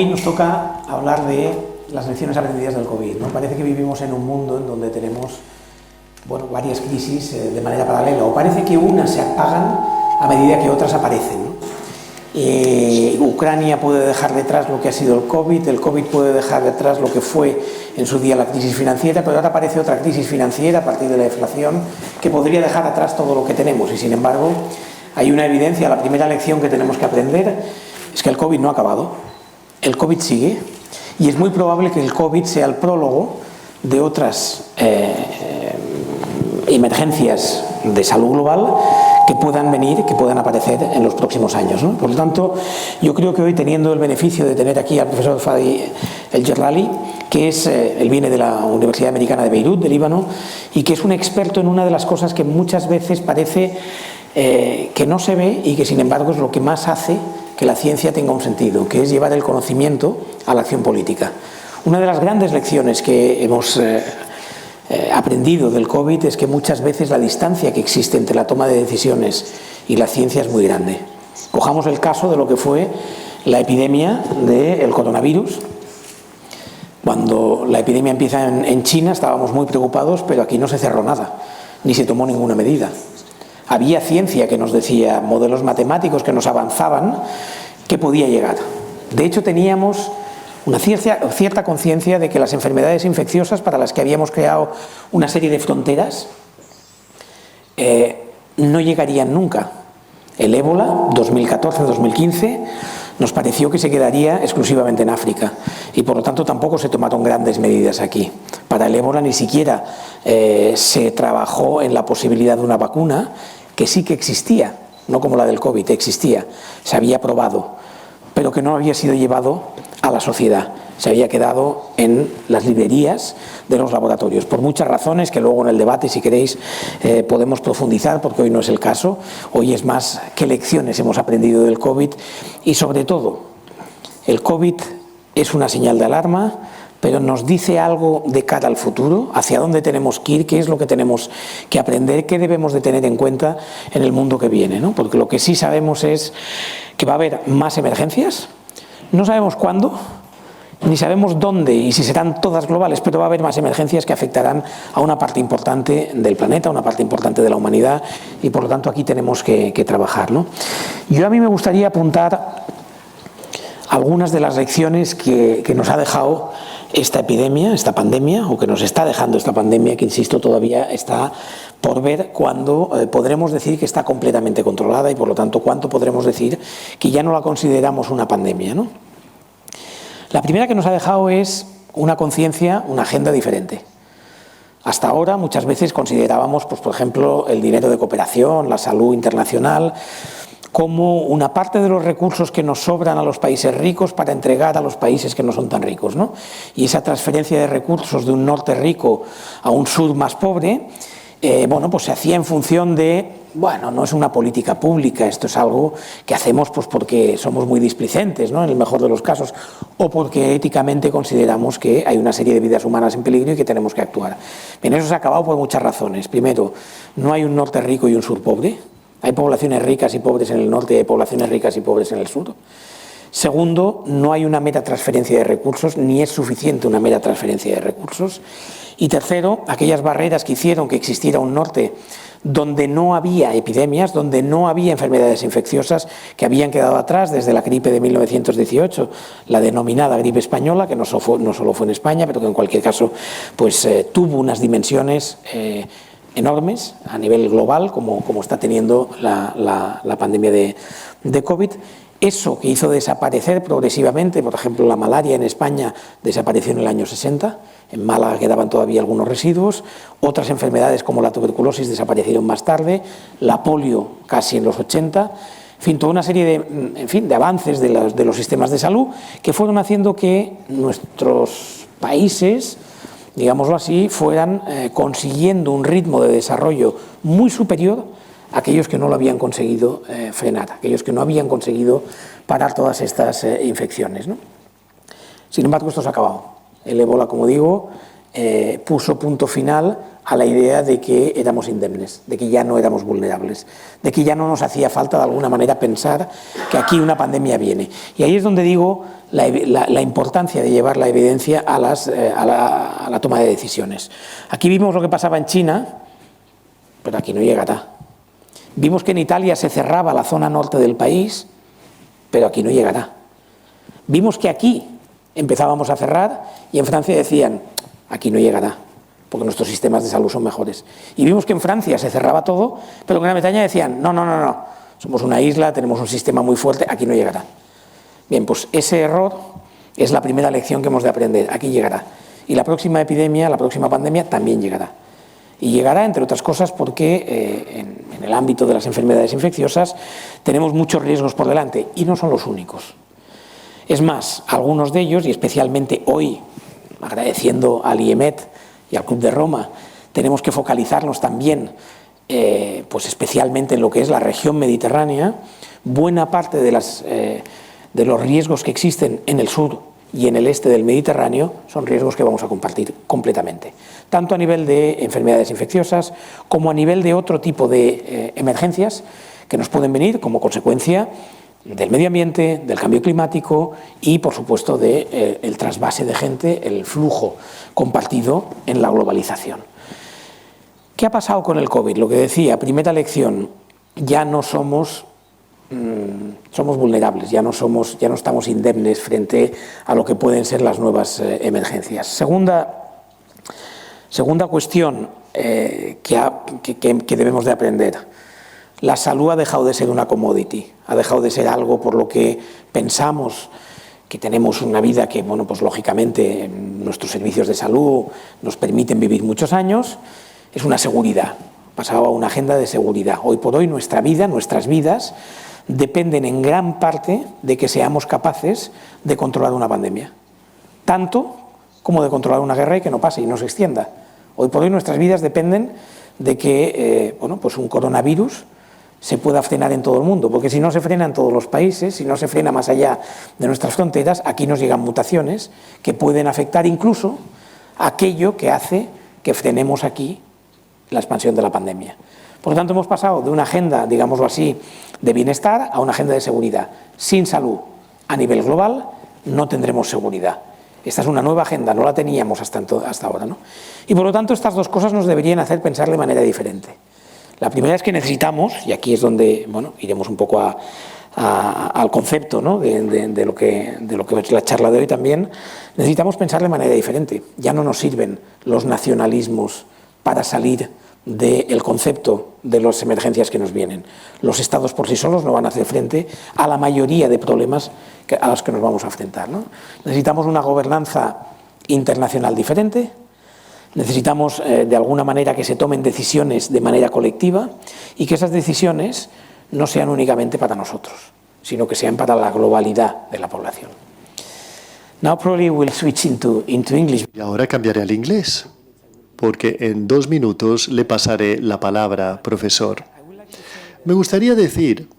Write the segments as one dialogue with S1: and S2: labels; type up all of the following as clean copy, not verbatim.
S1: hoy nos toca hablar de las lecciones aprendidas del COVID, ¿no? Parece que vivimos en un mundo en donde tenemos varias crisis de manera paralela, o parece que unas se apagan a medida que otras aparecen, ¿no? Ucrania puede dejar detrás lo que ha sido el COVID puede dejar detrás lo que fue en su día la crisis financiera, pero ahora aparece otra crisis financiera a partir de la inflación que podría dejar atrás todo lo que tenemos, y sin embargo hay una evidencia. La primera lección que tenemos que aprender es que el COVID no ha acabado, el COVID sigue, y es muy probable que el COVID sea el prólogo de otras emergencias de salud global que puedan venir, que puedan aparecer en los próximos años, ¿no? Por lo tanto, yo creo que hoy, teniendo el beneficio de tener aquí al profesor Fadi El-Gerlali, que él viene de la Universidad Americana de Beirut, de Líbano, y que es un experto en una de las cosas que muchas veces parece que no se ve y que sin embargo es lo que más hace que la ciencia tenga un sentido, que es llevar el conocimiento a la acción política. Una de las grandes lecciones que hemos aprendido del COVID es que muchas veces la distancia que existe entre la toma de decisiones y la ciencia es muy grande. Cojamos el caso de lo que fue la epidemia del coronavirus. Cuando la epidemia empieza en China estábamos muy preocupados, pero aquí no se cerró nada, ni se tomó ninguna medida. Había ciencia que nos decía, modelos matemáticos que nos avanzaban que podía llegar. De hecho, teníamos una cierta conciencia de que las enfermedades infecciosas, para las que habíamos creado una serie de fronteras, no llegarían nunca. El ébola, 2014-2015, nos pareció que se quedaría exclusivamente en África, y por lo tanto tampoco se tomaron grandes medidas aquí. Para el ébola ni siquiera se trabajó en la posibilidad de una vacuna, que sí que existía, no como la del COVID, existía, se había probado, pero que no había sido llevado a la sociedad, se había quedado en las librerías de los laboratorios, por muchas razones que luego en el debate, si queréis, podemos profundizar, porque hoy no es el caso. Hoy es más qué lecciones hemos aprendido del COVID, y sobre todo, el COVID es una señal de alarma, pero nos dice algo de cara al futuro, hacia dónde tenemos que ir, qué es lo que tenemos que aprender, qué debemos de tener en cuenta en el mundo que viene, ¿no? Porque lo que sí sabemos es que va a haber más emergencias, no sabemos cuándo, ni sabemos dónde y si serán todas globales, pero va a haber más emergencias que afectarán a una parte importante del planeta, a una parte importante de la humanidad, y por lo tanto aquí tenemos que trabajar, ¿no? A mí me gustaría apuntar algunas de las lecciones que nos ha dejado esta epidemia, esta pandemia, o que nos está dejando esta pandemia, que insisto todavía está por ver cuándo podremos decir que está completamente controlada, y por lo tanto cuánto podremos decir que ya no la consideramos una pandemia, ¿no? La primera que nos ha dejado es una conciencia, una agenda diferente. Hasta ahora muchas veces considerábamos, pues, por ejemplo, el dinero de cooperación, la salud internacional, como una parte de los recursos que nos sobran a los países ricos para entregar a los países que no son tan ricos, ¿no? Y esa transferencia de recursos de un norte rico a un sur más pobre, pues se hacía en función de, no es una política pública, esto es algo que hacemos pues porque somos muy displicentes, ¿no? En el mejor de los casos, o porque éticamente consideramos que hay una serie de vidas humanas en peligro y que tenemos que actuar. Bien, eso se ha acabado por muchas razones. Primero, no hay un norte rico y un sur pobre. Hay poblaciones ricas y pobres en el norte y hay poblaciones ricas y pobres en el sur. Segundo, no hay una mera transferencia de recursos, ni es suficiente una mera transferencia de recursos. Y tercero, aquellas barreras que hicieron que existiera un norte donde no había epidemias, donde no había enfermedades infecciosas, que habían quedado atrás desde la gripe de 1918, la denominada gripe española, que no solo fue en España, pero que en cualquier caso pues, tuvo unas dimensiones enormes a nivel global, como está teniendo la pandemia de COVID. Eso que hizo desaparecer progresivamente, por ejemplo, la malaria en España desapareció en el año 60, en Málaga quedaban todavía algunos residuos, otras enfermedades como la tuberculosis desaparecieron más tarde, la polio casi en los 80, en fin, toda una serie de avances de los sistemas de salud que fueron haciendo que nuestros países, digámoslo así, fueran consiguiendo un ritmo de desarrollo muy superior a aquellos que no lo habían conseguido frenar, aquellos que no habían conseguido parar todas estas infecciones, ¿no? Sin embargo, esto se ha acabado. El ébola, como digo, puso punto final a la idea de que éramos indemnes, de que ya no éramos vulnerables, de que ya no nos hacía falta de alguna manera pensar que aquí una pandemia viene. Y ahí es donde digo la importancia de llevar la evidencia a la toma de decisiones. Aquí vimos lo que pasaba en China, pero aquí no llegará. Vimos que en Italia se cerraba la zona norte del país, pero aquí no llegará. Vimos que aquí empezábamos a cerrar y en Francia decían, aquí no llegará, porque nuestros sistemas de salud son mejores. Y vimos que en Francia se cerraba todo, pero en Gran Bretaña decían, no, somos una isla, tenemos un sistema muy fuerte, aquí no llegará. Bien, pues ese error es la primera lección que hemos de aprender, aquí llegará. Y la próxima epidemia, la próxima pandemia también llegará. Y llegará, entre otras cosas, porque en el ámbito de las enfermedades infecciosas tenemos muchos riesgos por delante y no son los únicos. Es más, algunos de ellos, y especialmente hoy, agradeciendo al IEMET y al Club de Roma, tenemos que focalizarnos también, pues especialmente en lo que es la región mediterránea. Buena parte de los riesgos que existen en el sur y en el este del Mediterráneo son riesgos que vamos a compartir completamente, tanto a nivel de enfermedades infecciosas como a nivel de otro tipo de emergencias que nos pueden venir como consecuencia del medio ambiente, del cambio climático y, por supuesto, del trasvase de gente, el flujo compartido en la globalización. ¿Qué ha pasado con el COVID? Lo que decía, primera lección, ya no somos vulnerables, ya no estamos indemnes frente a lo que pueden ser las nuevas emergencias. Segunda cuestión que debemos de aprender. La salud ha dejado de ser una commodity, ha dejado de ser algo por lo que pensamos que tenemos una vida que, bueno, pues lógicamente nuestros servicios de salud nos permiten vivir muchos años, es una seguridad, pasado a una agenda de seguridad. Hoy por hoy nuestra vida, nuestras vidas, dependen en gran parte de que seamos capaces de controlar una pandemia, tanto como de controlar una guerra y que no pase y no se extienda. Hoy por hoy nuestras vidas dependen de que pues un coronavirus se pueda frenar en todo el mundo, porque si no se frena en todos los países, si no se frena más allá de nuestras fronteras, aquí nos llegan mutaciones que pueden afectar incluso aquello que hace que frenemos aquí la expansión de la pandemia. Por lo tanto, hemos pasado de una agenda, digámoslo así, de bienestar a una agenda de seguridad. Sin salud a nivel global no tendremos seguridad. Esta es una nueva agenda, no la teníamos hasta ahora, ¿no? Y por lo tanto, estas dos cosas nos deberían hacer pensar de manera diferente. La primera es que necesitamos, y aquí es donde iremos un poco al concepto, ¿no? de lo que es la charla de hoy también, necesitamos pensar de manera diferente. Ya no nos sirven los nacionalismos para salir del concepto de las emergencias que nos vienen. Los estados por sí solos no van a hacer frente a la mayoría de problemas a los que nos vamos a enfrentar, ¿no? Necesitamos una gobernanza internacional diferente. Necesitamos, de alguna manera, que se tomen decisiones de manera colectiva y que esas decisiones no sean únicamente para nosotros, sino que sean para la globalidad de la población. Now probably we'll switch into English.
S2: Y ahora cambiaré al inglés, porque en 2 minutos le pasaré la palabra, profesor. Me gustaría decir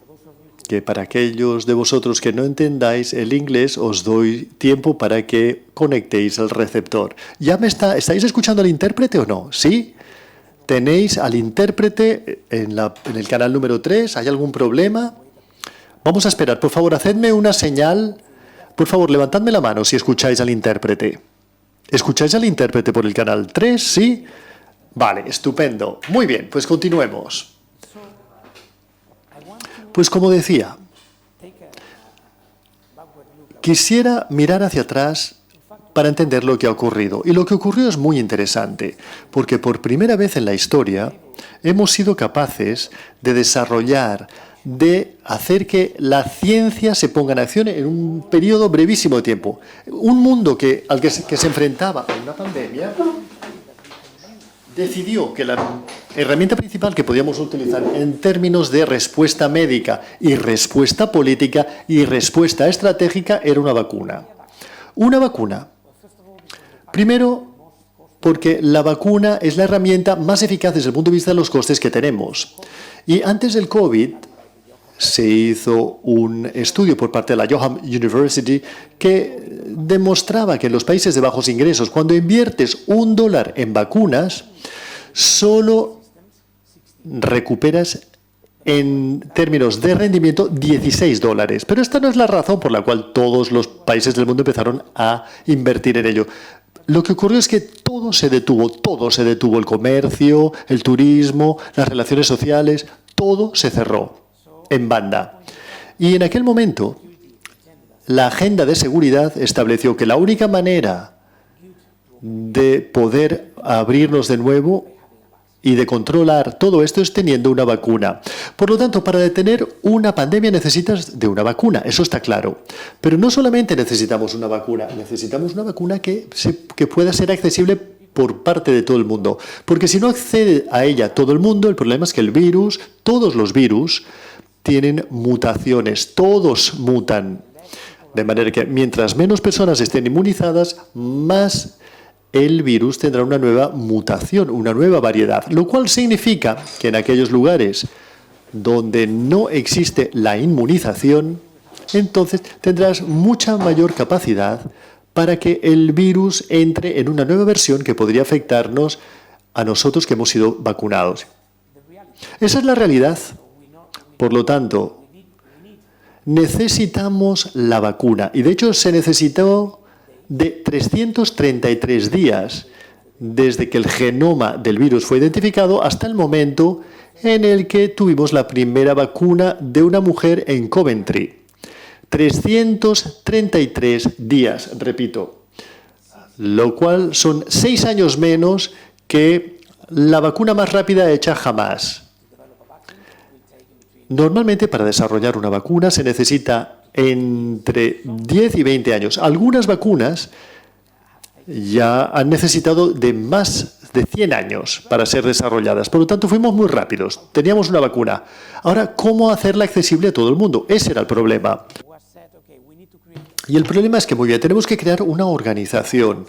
S2: que para aquellos de vosotros que no entendáis el inglés, os doy tiempo para que conectéis el receptor. ¿Estáis escuchando al intérprete o no? ¿Sí? ¿Tenéis al intérprete en el canal número 3? ¿Hay algún problema? Vamos a esperar. Por favor, hacedme una señal. Por favor, levantadme la mano si escucháis al intérprete. ¿Escucháis al intérprete por el canal 3? ¿Sí? Vale, estupendo. Muy bien, pues continuemos. Pues como decía, quisiera mirar hacia atrás para entender lo que ha ocurrido. Y lo que ocurrió es muy interesante, porque por primera vez en la historia hemos sido capaces de desarrollar, de hacer que la ciencia se ponga en acción en un periodo brevísimo de tiempo. Un mundo que se enfrentaba a una pandemia decidió que la herramienta principal que podíamos utilizar en términos de respuesta médica y respuesta política y respuesta estratégica era una vacuna. Una vacuna. Primero, porque la vacuna es la herramienta más eficaz desde el punto de vista de los costes que tenemos. Y antes del COVID se hizo un estudio por parte de la Johan University que demostraba que en los países de bajos ingresos, cuando inviertes $1 en vacunas, solo recuperas en términos de rendimiento $16. Pero esta no es la razón por la cual todos los países del mundo empezaron a invertir en ello. Lo que ocurrió es que todo se detuvo, el comercio, el turismo, las relaciones sociales, todo se cerró en banda. Y en aquel momento, la agenda de seguridad estableció que la única manera de poder abrirnos de nuevo y de controlar todo esto es teniendo una vacuna. Por lo tanto, para detener una pandemia necesitas de una vacuna, eso está claro. Pero no solamente necesitamos una vacuna que pueda ser accesible por parte de todo el mundo. Porque si no accede a ella todo el mundo, el problema es que el virus, todos los virus, tienen mutaciones, todos mutan. De manera que mientras menos personas estén inmunizadas, más el virus tendrá una nueva mutación, una nueva variedad, lo cual significa que en aquellos lugares donde no existe la inmunización, entonces tendrás mucha mayor capacidad para que el virus entre en una nueva versión que podría afectarnos a nosotros que hemos sido vacunados. Esa es la realidad. Por lo tanto, necesitamos la vacuna. Y de hecho se necesitó de 333 días desde que el genoma del virus fue identificado hasta el momento en el que tuvimos la primera vacuna de una mujer en Coventry. 333 días, repito, lo cual son 6 años menos que la vacuna más rápida hecha jamás. Normalmente para desarrollar una vacuna se necesita entre 10 y 20 años. Algunas vacunas ya han necesitado de más de 100 años para ser desarrolladas. Por lo tanto, fuimos muy rápidos. Teníamos una vacuna. Ahora, ¿cómo hacerla accesible a todo el mundo? Ese era el problema. Y el problema es que, muy bien, tenemos que crear una organización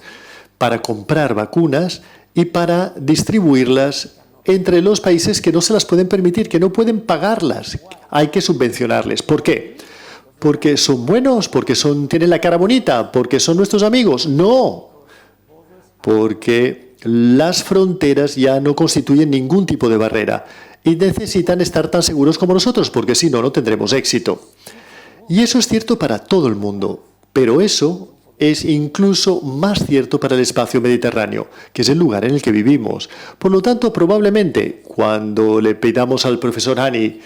S2: para comprar vacunas y para distribuirlas entre los países que no se las pueden permitir, que no pueden pagarlas. Hay que subvencionarles. ¿Por qué? ¿Porque son buenos? ¿Porque tienen la cara bonita? ¿Porque son nuestros amigos? No. Porque las fronteras ya no constituyen ningún tipo de barrera y necesitan estar tan seguros como nosotros, porque si no, no tendremos éxito. Y eso es cierto para todo el mundo, pero eso es incluso más cierto para el espacio mediterráneo, que es el lugar en el que vivimos. Por lo tanto, probablemente, cuando le pidamos al profesor Hani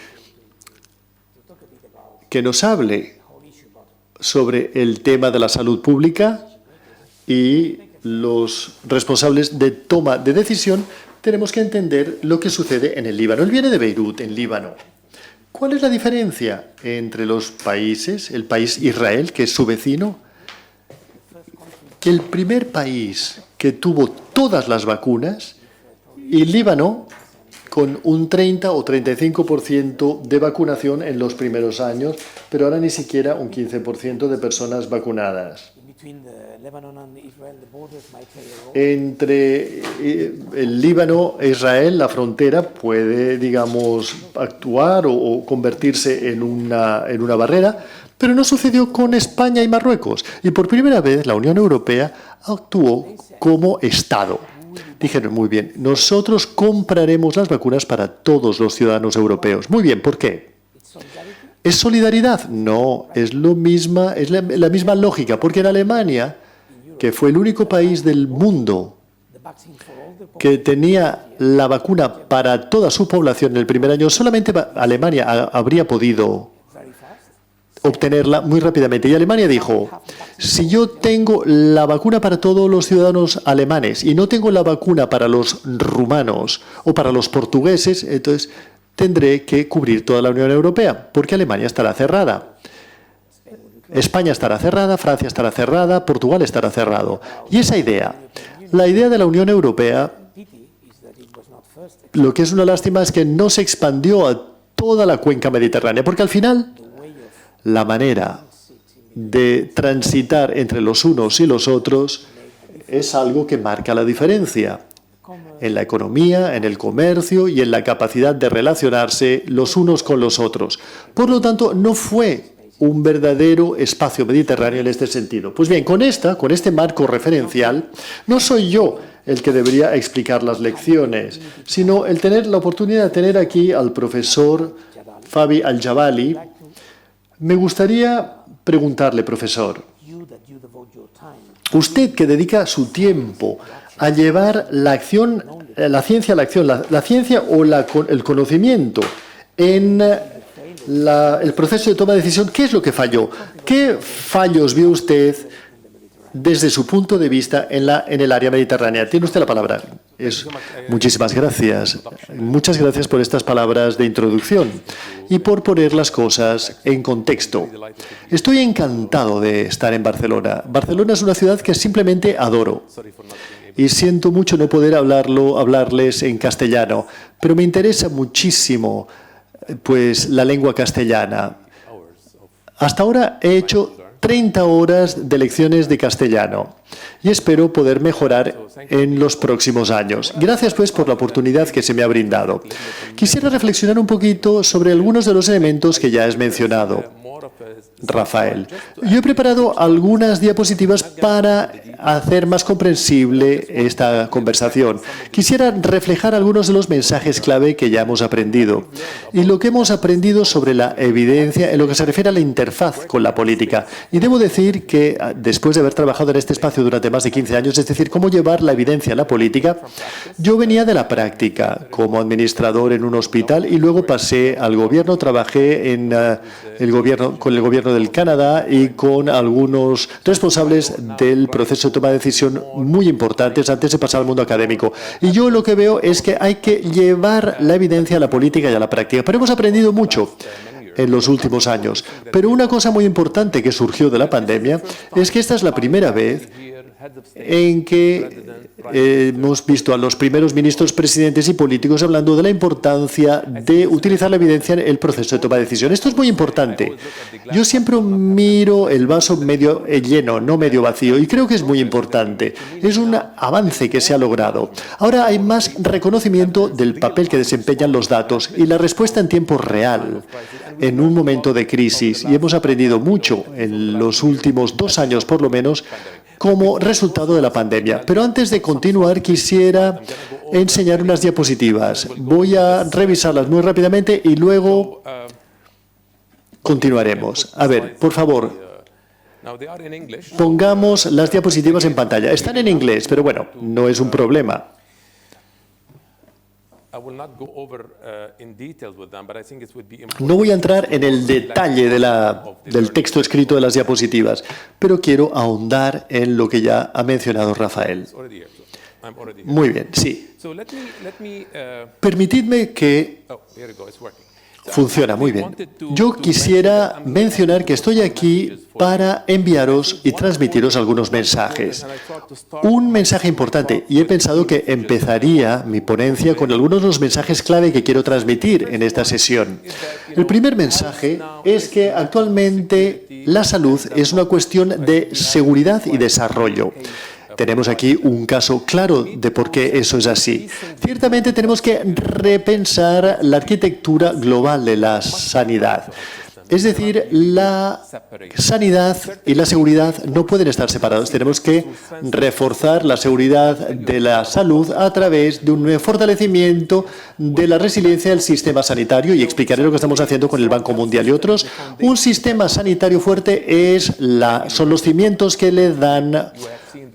S2: que nos hable sobre el tema de la salud pública y los responsables de toma de decisión, tenemos que entender lo que sucede en el Líbano. Él viene de Beirut, en Líbano. ¿Cuál es la diferencia entre los países, el país Israel, que es su vecino? Que el primer país que tuvo todas las vacunas, y Líbano, con un 30 o 35% de vacunación en los primeros años, pero ahora ni siquiera un 15% de personas vacunadas. Entre el Líbano e Israel, la frontera puede, digamos, actuar o convertirse en una barrera, pero no sucedió con España y Marruecos. Y por primera vez la Unión Europea actuó como Estado. Dijeron, muy bien, nosotros compraremos las vacunas para todos los ciudadanos europeos. Muy bien, ¿por qué? ¿Es solidaridad? No, es la misma lógica, porque en Alemania, que fue el único país del mundo que tenía la vacuna para toda su población en el primer año, solamente Alemania habría podido obtenerla muy rápidamente. Y Alemania dijo, si yo tengo la vacuna para todos los ciudadanos alemanes y no tengo la vacuna para los rumanos o para los portugueses, entonces tendré que cubrir toda la Unión Europea, porque Alemania estará cerrada. España estará cerrada, Francia estará cerrada, Portugal estará cerrado. Y esa idea, la idea de la Unión Europea, lo que es una lástima es que no se expandió a toda la cuenca mediterránea, porque al final la manera de transitar entre los unos y los otros es algo que marca la diferencia. en la economía, en el comercio y en la capacidad de relacionarse los unos con los otros. Por lo tanto, no fue un verdadero espacio mediterráneo en este sentido. Pues bien, con este marco referencial, no soy yo el que debería explicar las lecciones, sino el tener la oportunidad de tener aquí al profesor Fabi Al-Jabali. Me gustaría preguntarle, profesor, usted que dedica su tiempo a llevar la ciencia a la acción, la ciencia o el conocimiento en el proceso de toma de decisión, ¿qué es lo que falló? ¿Qué fallos vio usted desde su punto de vista en el área mediterránea? Tiene usted la palabra. Muchísimas gracias. Muchas gracias por estas palabras de introducción y por poner las cosas en contexto. Estoy encantado de estar en Barcelona. Barcelona es una ciudad que simplemente adoro. Y siento mucho no poder hablarles en castellano, pero me interesa muchísimo pues la lengua castellana. Hasta ahora he hecho 30 horas de lecciones de castellano y espero poder mejorar en los próximos años. Gracias pues por la oportunidad que se me ha brindado. Quisiera reflexionar un poquito sobre algunos de los elementos que ya has mencionado, Rafael. Yo he preparado algunas diapositivas para hacer más comprensible esta conversación. Quisiera reflejar algunos de los mensajes clave que ya hemos aprendido y lo que hemos aprendido sobre la evidencia en lo que se refiere a la interfaz con la política. Y debo decir que después de haber trabajado en este espacio durante más de 15 años, es decir, cómo llevar la evidencia a la política, yo venía de la práctica como administrador en un hospital y luego pasé al gobierno, trabajé en con el gobierno del Canadá y con algunos responsables del proceso de toma de decisión muy importantes antes de pasar al mundo académico. Y yo lo que veo es que hay que llevar la evidencia a la política y a la práctica. Pero hemos aprendido mucho en los últimos años. Pero una cosa muy importante que surgió de la pandemia es que esta es la primera vez en que hemos visto a los primeros ministros, presidentes y políticos hablando de la importancia de utilizar la evidencia en el proceso de toma de decisión. Esto es muy importante. Yo siempre miro el vaso medio lleno, no medio vacío, y creo que es muy importante. Es un avance que se ha logrado. Ahora hay más reconocimiento del papel que desempeñan los datos y la respuesta en tiempo real en un momento de crisis. Y hemos aprendido mucho en los últimos 2 años, por lo menos, como resultado de la pandemia. Pero antes de continuar, quisiera enseñar unas diapositivas. Voy a revisarlas muy rápidamente y luego continuaremos. A ver, por favor, pongamos las diapositivas en pantalla. Están en inglés, pero bueno, no es un problema. No voy a entrar en el detalle del texto escrito de las diapositivas, pero quiero ahondar en lo que ya ha mencionado Rafael. Muy bien, sí. Permitidme que... Funciona muy bien. Yo quisiera mencionar que estoy aquí para enviaros y transmitiros algunos mensajes. Un mensaje importante, y he pensado que empezaría mi ponencia con algunos de los mensajes clave que quiero transmitir en esta sesión. El primer mensaje es que actualmente la salud es una cuestión de seguridad y desarrollo. Tenemos aquí un caso claro de por qué eso es así. Ciertamente tenemos que repensar la arquitectura global de la sanidad. Es decir, la sanidad y la seguridad no pueden estar separados. Tenemos que reforzar la seguridad de la salud a través de un fortalecimiento de la resiliencia del sistema sanitario, y explicaré lo que estamos haciendo con el Banco Mundial y otros. Un sistema sanitario fuerte son los cimientos que le dan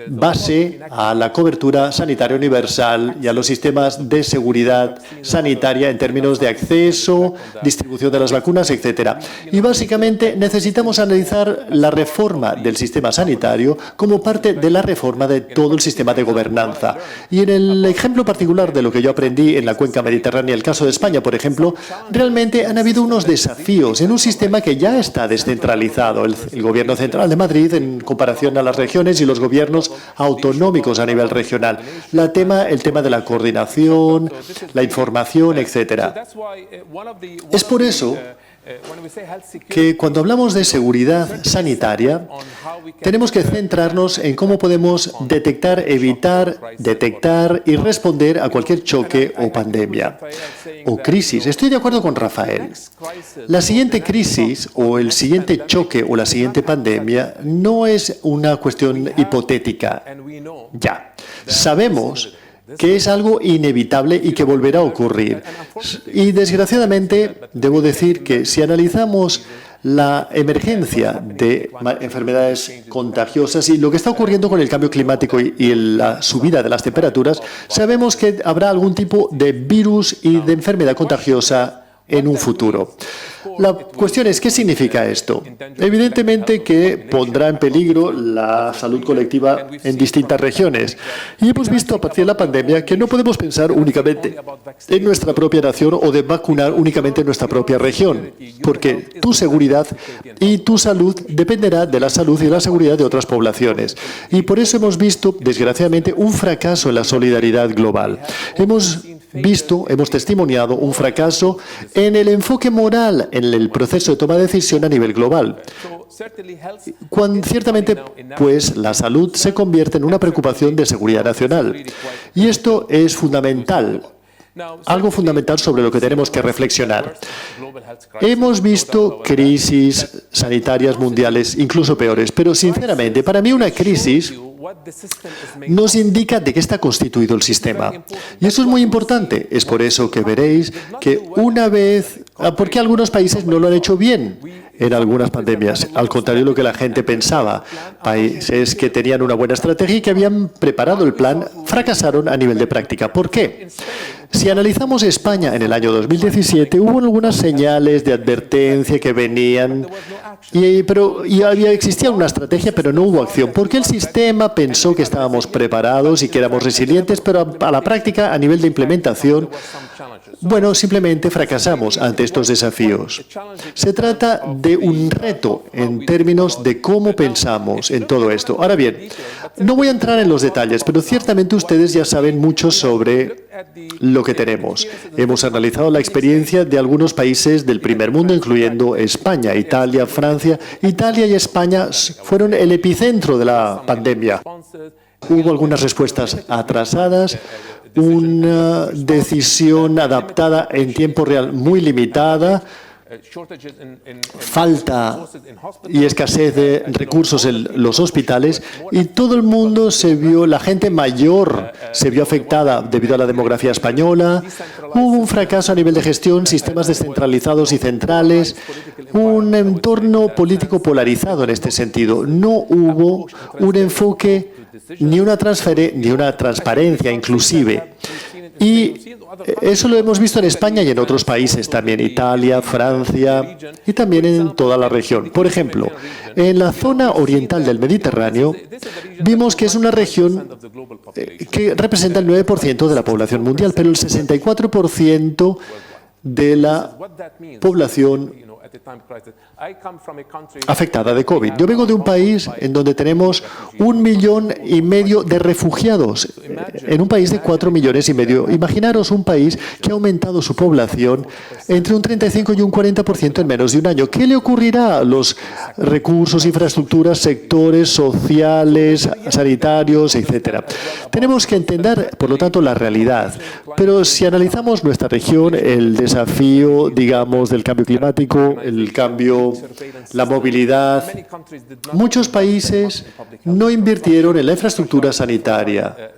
S2: base a la cobertura sanitaria universal y a los sistemas de seguridad sanitaria en términos de acceso, distribución de las vacunas, etc. Y básicamente necesitamos analizar la reforma del sistema sanitario como parte de la reforma de todo el sistema de gobernanza. Y en el ejemplo particular de lo que yo aprendí en la cuenca mediterránea, el caso de España, por ejemplo, realmente han habido unos desafíos en un sistema que ya está descentralizado. El gobierno central de Madrid en comparación a las regiones y los gobiernos autonómicos a nivel regional. El tema de la coordinación, la información, etc. Es por eso que cuando hablamos de seguridad sanitaria, tenemos que centrarnos en cómo podemos detectar, evitar, detectar y responder a cualquier choque o pandemia o crisis. Estoy de acuerdo con Rafael. La siguiente crisis o el siguiente choque o la siguiente pandemia no es una cuestión hipotética. Ya, sabemos que es algo inevitable y que volverá a ocurrir. Y desgraciadamente, debo decir que si analizamos la emergencia de enfermedades contagiosas y lo que está ocurriendo con el cambio climático y la subida de las temperaturas, sabemos que habrá algún tipo de virus y de enfermedad contagiosa en un futuro. La cuestión es, ¿qué significa esto? Evidentemente que pondrá en peligro la salud colectiva en distintas regiones. Y hemos visto a partir de la pandemia que no podemos pensar únicamente en nuestra propia nación o de vacunar únicamente en nuestra propia región, porque tu seguridad y tu salud dependerá de la salud y de la seguridad de otras poblaciones. Y por eso hemos visto, desgraciadamente, un fracaso en la solidaridad global. Hemos testimoniado un fracaso en el enfoque moral en el proceso de toma de decisión a nivel global. Ciertamente, pues, la salud se convierte en una preocupación de seguridad nacional. Y esto es fundamental, algo fundamental sobre lo que tenemos que reflexionar. Hemos visto crisis sanitarias mundiales, incluso peores, pero sinceramente, para mí una crisis nos indica de qué está constituido el sistema. Y eso es muy importante. Es por eso que veréis que ¿por qué algunos países no lo han hecho bien en algunas pandemias? Al contrario de lo que la gente pensaba. Países que tenían una buena estrategia y que habían preparado el plan, fracasaron a nivel de práctica. ¿Por qué? Si analizamos España en el año 2017, hubo algunas señales de advertencia que venían, existía una estrategia, pero no hubo acción, porque el sistema pensó que estábamos preparados y que éramos resilientes, pero a la práctica, a nivel de implementación, simplemente fracasamos ante estos desafíos. Se trata de un reto en términos de cómo pensamos en todo esto. Ahora bien, no voy a entrar en los detalles, pero ciertamente ustedes ya saben mucho sobre lo que tenemos. Hemos analizado la experiencia de algunos países del primer mundo, incluyendo España, Italia, Francia. Italia y España fueron el epicentro de la pandemia. Hubo algunas respuestas atrasadas, una decisión adaptada en tiempo real muy limitada, falta y escasez de recursos en los hospitales y todo el mundo la gente mayor se vio afectada debido a la demografía española. Hubo un fracaso a nivel de gestión, sistemas descentralizados y centrales, un entorno político polarizado en este sentido. No hubo un enfoque ni una transparencia inclusive. Y eso lo hemos visto en España y en otros países también, Italia, Francia y también en toda la región. Por ejemplo, en la zona oriental del Mediterráneo vimos que es una región que representa el 9% de la población mundial, pero el 64% de la población afectada de COVID. Yo vengo de un país en donde tenemos 1,5 millones de refugiados, en un país de 4,5 millones. Imaginaros un país que ha aumentado su población entre un 35 y un 40% en menos de un año. ¿Qué le ocurrirá a los recursos, infraestructuras, sectores sociales, sanitarios, etcétera? Tenemos que entender, por lo tanto, la realidad. Pero si analizamos nuestra región, el desafío, digamos, del cambio climático, el cambio, la movilidad. Muchos países no invirtieron en la infraestructura sanitaria,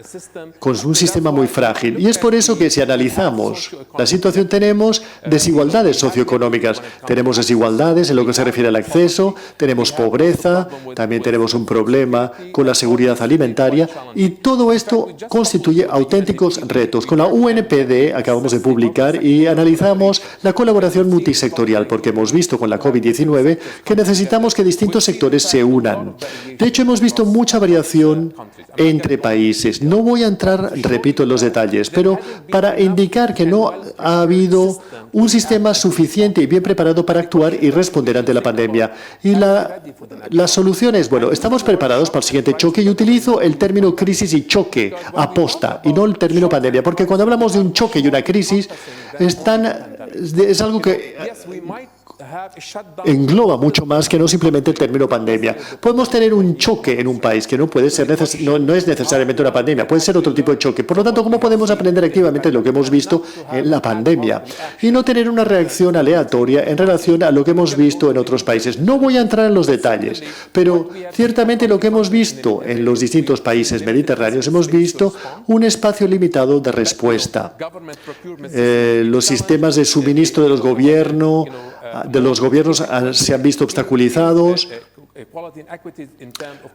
S2: con un sistema muy frágil. Y es por eso que si analizamos la situación, tenemos desigualdades socioeconómicas. Tenemos desigualdades en lo que se refiere al acceso, tenemos pobreza, también tenemos un problema con la seguridad alimentaria y todo esto constituye auténticos retos. Con la UNPD acabamos de publicar y analizamos la colaboración multisectorial, porque hemos visto con la COVID-19 que necesitamos que distintos sectores se unan. De hecho, hemos visto mucha variación entre países. No voy a entrar, repito, en los detalles, pero para indicar que no ha habido un sistema suficiente y bien preparado para actuar y responder ante la pandemia. Y la solución es, estamos preparados para el siguiente choque y utilizo el término crisis y choque aposta y no el término pandemia, porque cuando hablamos de un choque y una crisis están es algo que engloba mucho más que no simplemente el término pandemia. Podemos tener un choque en un país que no puede ser no es necesariamente una pandemia, puede ser otro tipo de choque. Por lo tanto, ¿cómo podemos aprender activamente lo que hemos visto en la pandemia y no tener una reacción aleatoria en relación a lo que hemos visto en otros países? No voy a entrar en los detalles, pero ciertamente lo que hemos visto en los distintos países mediterráneos, hemos visto un espacio limitado de respuesta. Los sistemas de suministro de los gobiernos se han visto obstaculizados.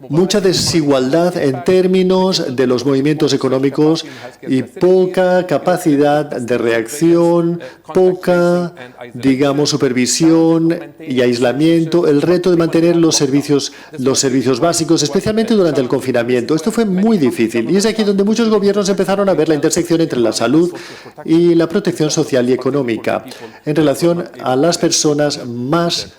S2: Mucha desigualdad en términos de los movimientos económicos y poca capacidad de reacción, poca, digamos, supervisión y aislamiento, el reto de mantener los servicios básicos, especialmente durante el confinamiento. Esto fue muy difícil y es aquí donde muchos gobiernos empezaron a ver la intersección entre la salud y la protección social y económica en relación a las personas más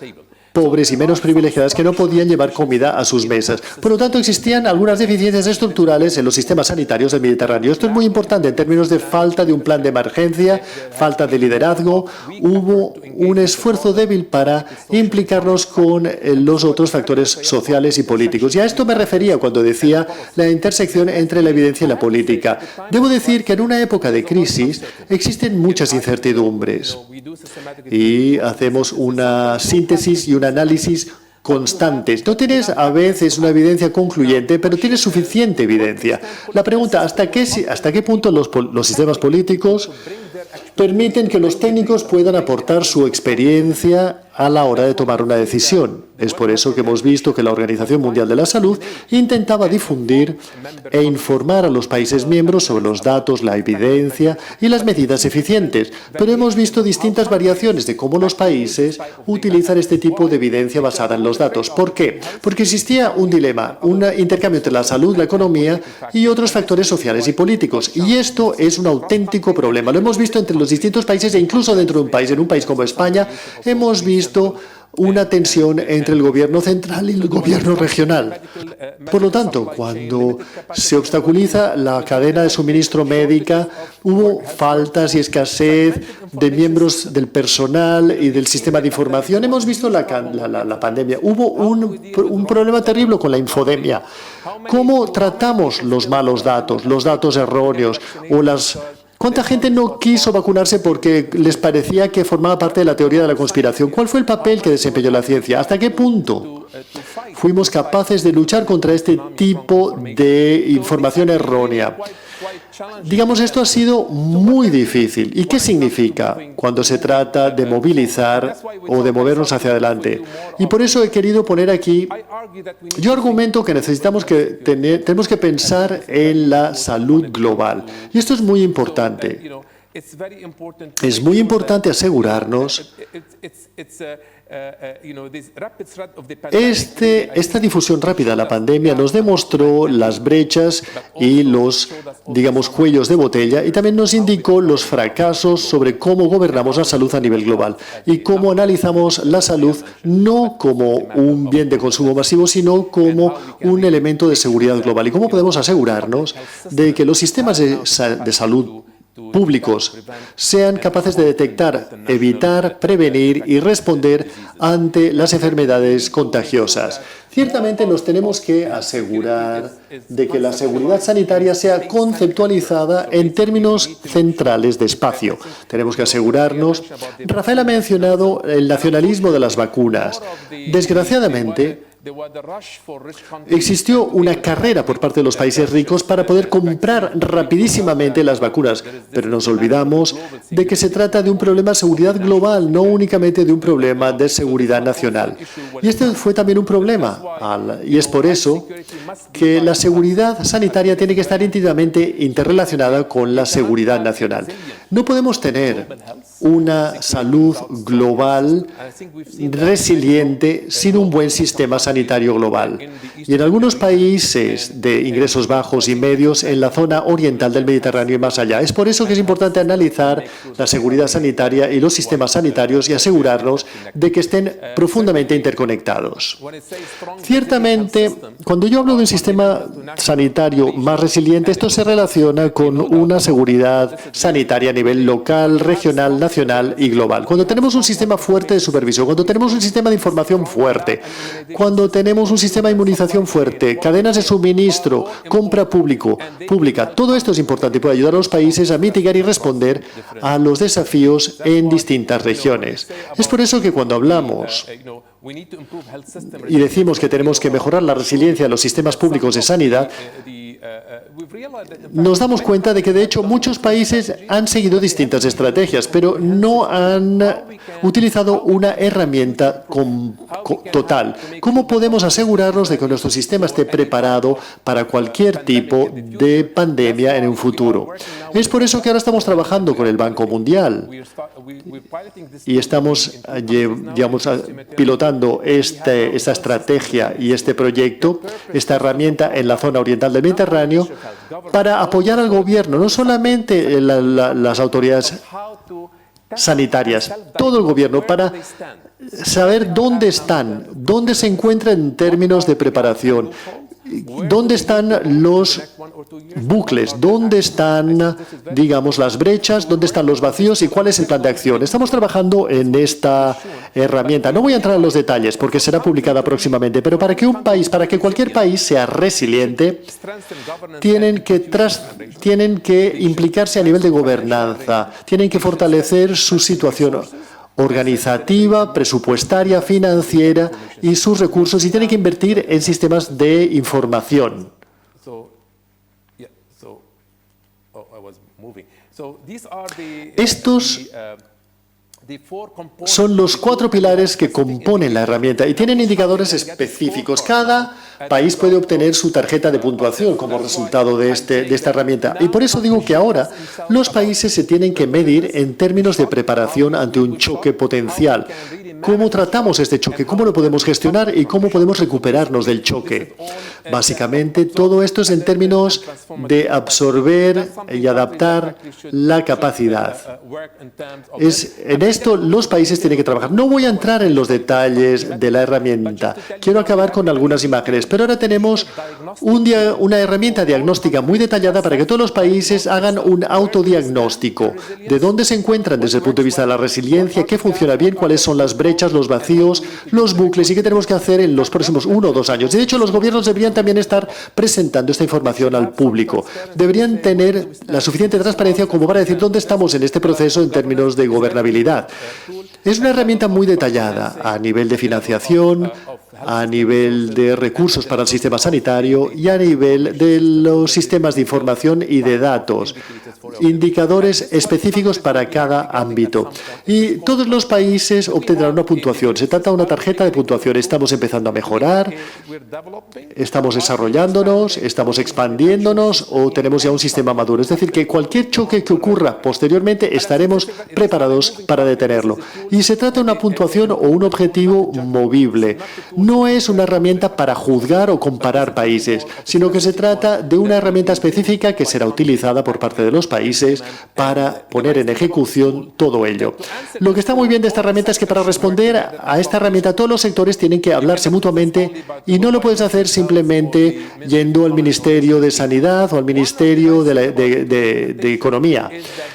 S2: pobres y menos privilegiadas que no podían llevar comida a sus mesas. Por lo tanto, existían algunas deficiencias estructurales en los sistemas sanitarios del Mediterráneo. Esto es muy importante en términos de falta de un plan de emergencia, falta de liderazgo. Hubo un esfuerzo débil para implicarnos con los otros factores sociales y políticos. Y a esto me refería cuando decía la intersección entre la evidencia y la política. Debo decir que en una época de crisis existen muchas incertidumbres y hacemos una síntesis y un análisis constantes. No tienes a veces una evidencia concluyente, pero tienes suficiente evidencia. La pregunta, ¿hasta qué punto los sistemas políticos permiten que los técnicos puedan aportar su experiencia a la hora de tomar una decisión? Es por eso que hemos visto que la Organización Mundial de la Salud intentaba difundir e informar a los países miembros sobre los datos, la evidencia y las medidas eficientes. Pero hemos visto distintas variaciones de cómo los países utilizan este tipo de evidencia basada en los datos. ¿Por qué? Porque existía un dilema, un intercambio entre la salud, la economía y otros factores sociales y políticos. Y esto es un auténtico problema. Lo hemos visto entre los distintos países e incluso dentro de un país. En un país como España hemos visto una tensión entre el gobierno central y el gobierno regional. Por lo tanto, cuando se obstaculiza la cadena de suministro médica, hubo faltas y escasez de miembros del personal y del sistema de información. Hemos visto la pandemia. Hubo un problema terrible con la infodemia. ¿Cómo tratamos los malos datos, los datos erróneos o ¿Cuánta gente no quiso vacunarse porque les parecía que formaba parte de la teoría de la conspiración? ¿Cuál fue el papel que desempeñó la ciencia? ¿Hasta qué punto fuimos capaces de luchar contra este tipo de información errónea? Digamos, esto ha sido muy difícil. ¿Y qué significa cuando se trata de movilizar o de movernos hacia adelante? Y por eso he querido poner aquí, yo argumento que tenemos que pensar en la salud global. Y esto es muy importante. Es muy importante asegurarnos esta difusión rápida de la pandemia nos demostró las brechas y los, digamos, cuellos de botella y también nos indicó los fracasos sobre cómo gobernamos la salud a nivel global y cómo analizamos la salud no como un bien de consumo masivo, sino como un elemento de seguridad global y cómo podemos asegurarnos de que los sistemas de salud públicos sean capaces de detectar, evitar, prevenir y responder ante las enfermedades contagiosas. Ciertamente nos tenemos que asegurar de que la seguridad sanitaria sea conceptualizada en términos centrales de espacio. Tenemos que asegurarnos. Rafael ha mencionado el nacionalismo de las vacunas. Desgraciadamente, existió una carrera por parte de los países ricos para poder comprar rapidísimamente las vacunas, pero nos olvidamos de que se trata de un problema de seguridad global, no únicamente de un problema de seguridad nacional. Y este fue también un problema, y es por eso que la seguridad sanitaria tiene que estar íntimamente interrelacionada con la seguridad nacional. No podemos tener una salud global resiliente sin un buen sistema sanitario global. Y en algunos países de ingresos bajos y medios en la zona oriental del Mediterráneo y más allá. Es por eso que es importante analizar la seguridad sanitaria y los sistemas sanitarios y asegurarnos de que estén profundamente interconectados. Ciertamente, cuando yo hablo de un sistema sanitario más resiliente, esto se relaciona con una seguridad sanitaria a nivel local, regional, nacional y global. Cuando tenemos un sistema fuerte de supervisión, cuando tenemos un sistema de información fuerte, cuando tenemos un sistema de inmunización fuerte, cadenas de suministro, compra pública, todo esto es importante y puede ayudar a los países a mitigar y responder a los desafíos en distintas regiones. Es por eso que cuando hablamos y decimos que tenemos que mejorar la resiliencia de los sistemas públicos de sanidad, nos damos cuenta de que, de hecho, muchos países han seguido distintas estrategias, pero no han utilizado una herramienta total. ¿Cómo podemos asegurarnos de que nuestro sistema esté preparado para cualquier tipo de pandemia en un futuro? Es por eso que ahora estamos trabajando con el Banco Mundial y estamos pilotando esta estrategia y este proyecto, esta herramienta en la zona oriental del Mediterráneo, para apoyar al gobierno, no solamente las autoridades sanitarias, todo el gobierno, para saber dónde están, dónde se encuentran en términos de preparación, dónde están los bucles, dónde están, digamos, las brechas, dónde están los vacíos y cuál es el plan de acción. Estamos trabajando en esta herramienta. No voy a entrar en los detalles porque será publicada próximamente, pero para que cualquier país sea resiliente, tienen que implicarse a nivel de gobernanza, tienen que fortalecer su situación organizativa, presupuestaria, financiera y sus recursos, y tienen que invertir en sistemas de información. Estos son los 4 pilares que componen la herramienta y tienen indicadores específicos. Cada país puede obtener su tarjeta de puntuación como resultado de esta herramienta. Y por eso digo que ahora los países se tienen que medir en términos de preparación ante un choque potencial. ¿Cómo tratamos este choque? ¿Cómo lo podemos gestionar? ¿Y cómo podemos recuperarnos del choque? Básicamente, todo esto es en términos de absorber y adaptar la capacidad. En esto los países tienen que trabajar. No voy a entrar en los detalles de la herramienta. Quiero acabar con algunas imágenes. Pero ahora tenemos una herramienta diagnóstica muy detallada para que todos los países hagan un autodiagnóstico de dónde se encuentran desde el punto de vista de la resiliencia, qué funciona bien, cuáles son las brechas, los vacíos, los bucles y qué tenemos que hacer en los próximos 1 o 2 años. De hecho, los gobiernos deberían también estar presentando esta información al público. Deberían tener la suficiente transparencia como para decir dónde estamos en este proceso en términos de gobernabilidad. Es una herramienta muy detallada a nivel de financiación, a nivel de recursos para el sistema sanitario y a nivel de los sistemas de información y de datos, indicadores específicos para cada ámbito. Y todos los países obtendrán una puntuación. Se trata de una tarjeta de puntuación. Estamos empezando a mejorar, estamos desarrollándonos, estamos expandiéndonos o tenemos ya un sistema maduro. Es decir, que cualquier choque que ocurra posteriormente estaremos preparados para detenerlo. Y se trata de una puntuación o un objetivo movible. No es una herramienta para juzgar o comparar países, sino que se trata de una herramienta específica que será utilizada por parte de los países para poner en ejecución todo ello. Lo que está muy bien de esta herramienta es que para responder a esta herramienta todos los sectores tienen que hablarse mutuamente y no lo puedes hacer simplemente yendo al Ministerio de Sanidad o al Ministerio de Economía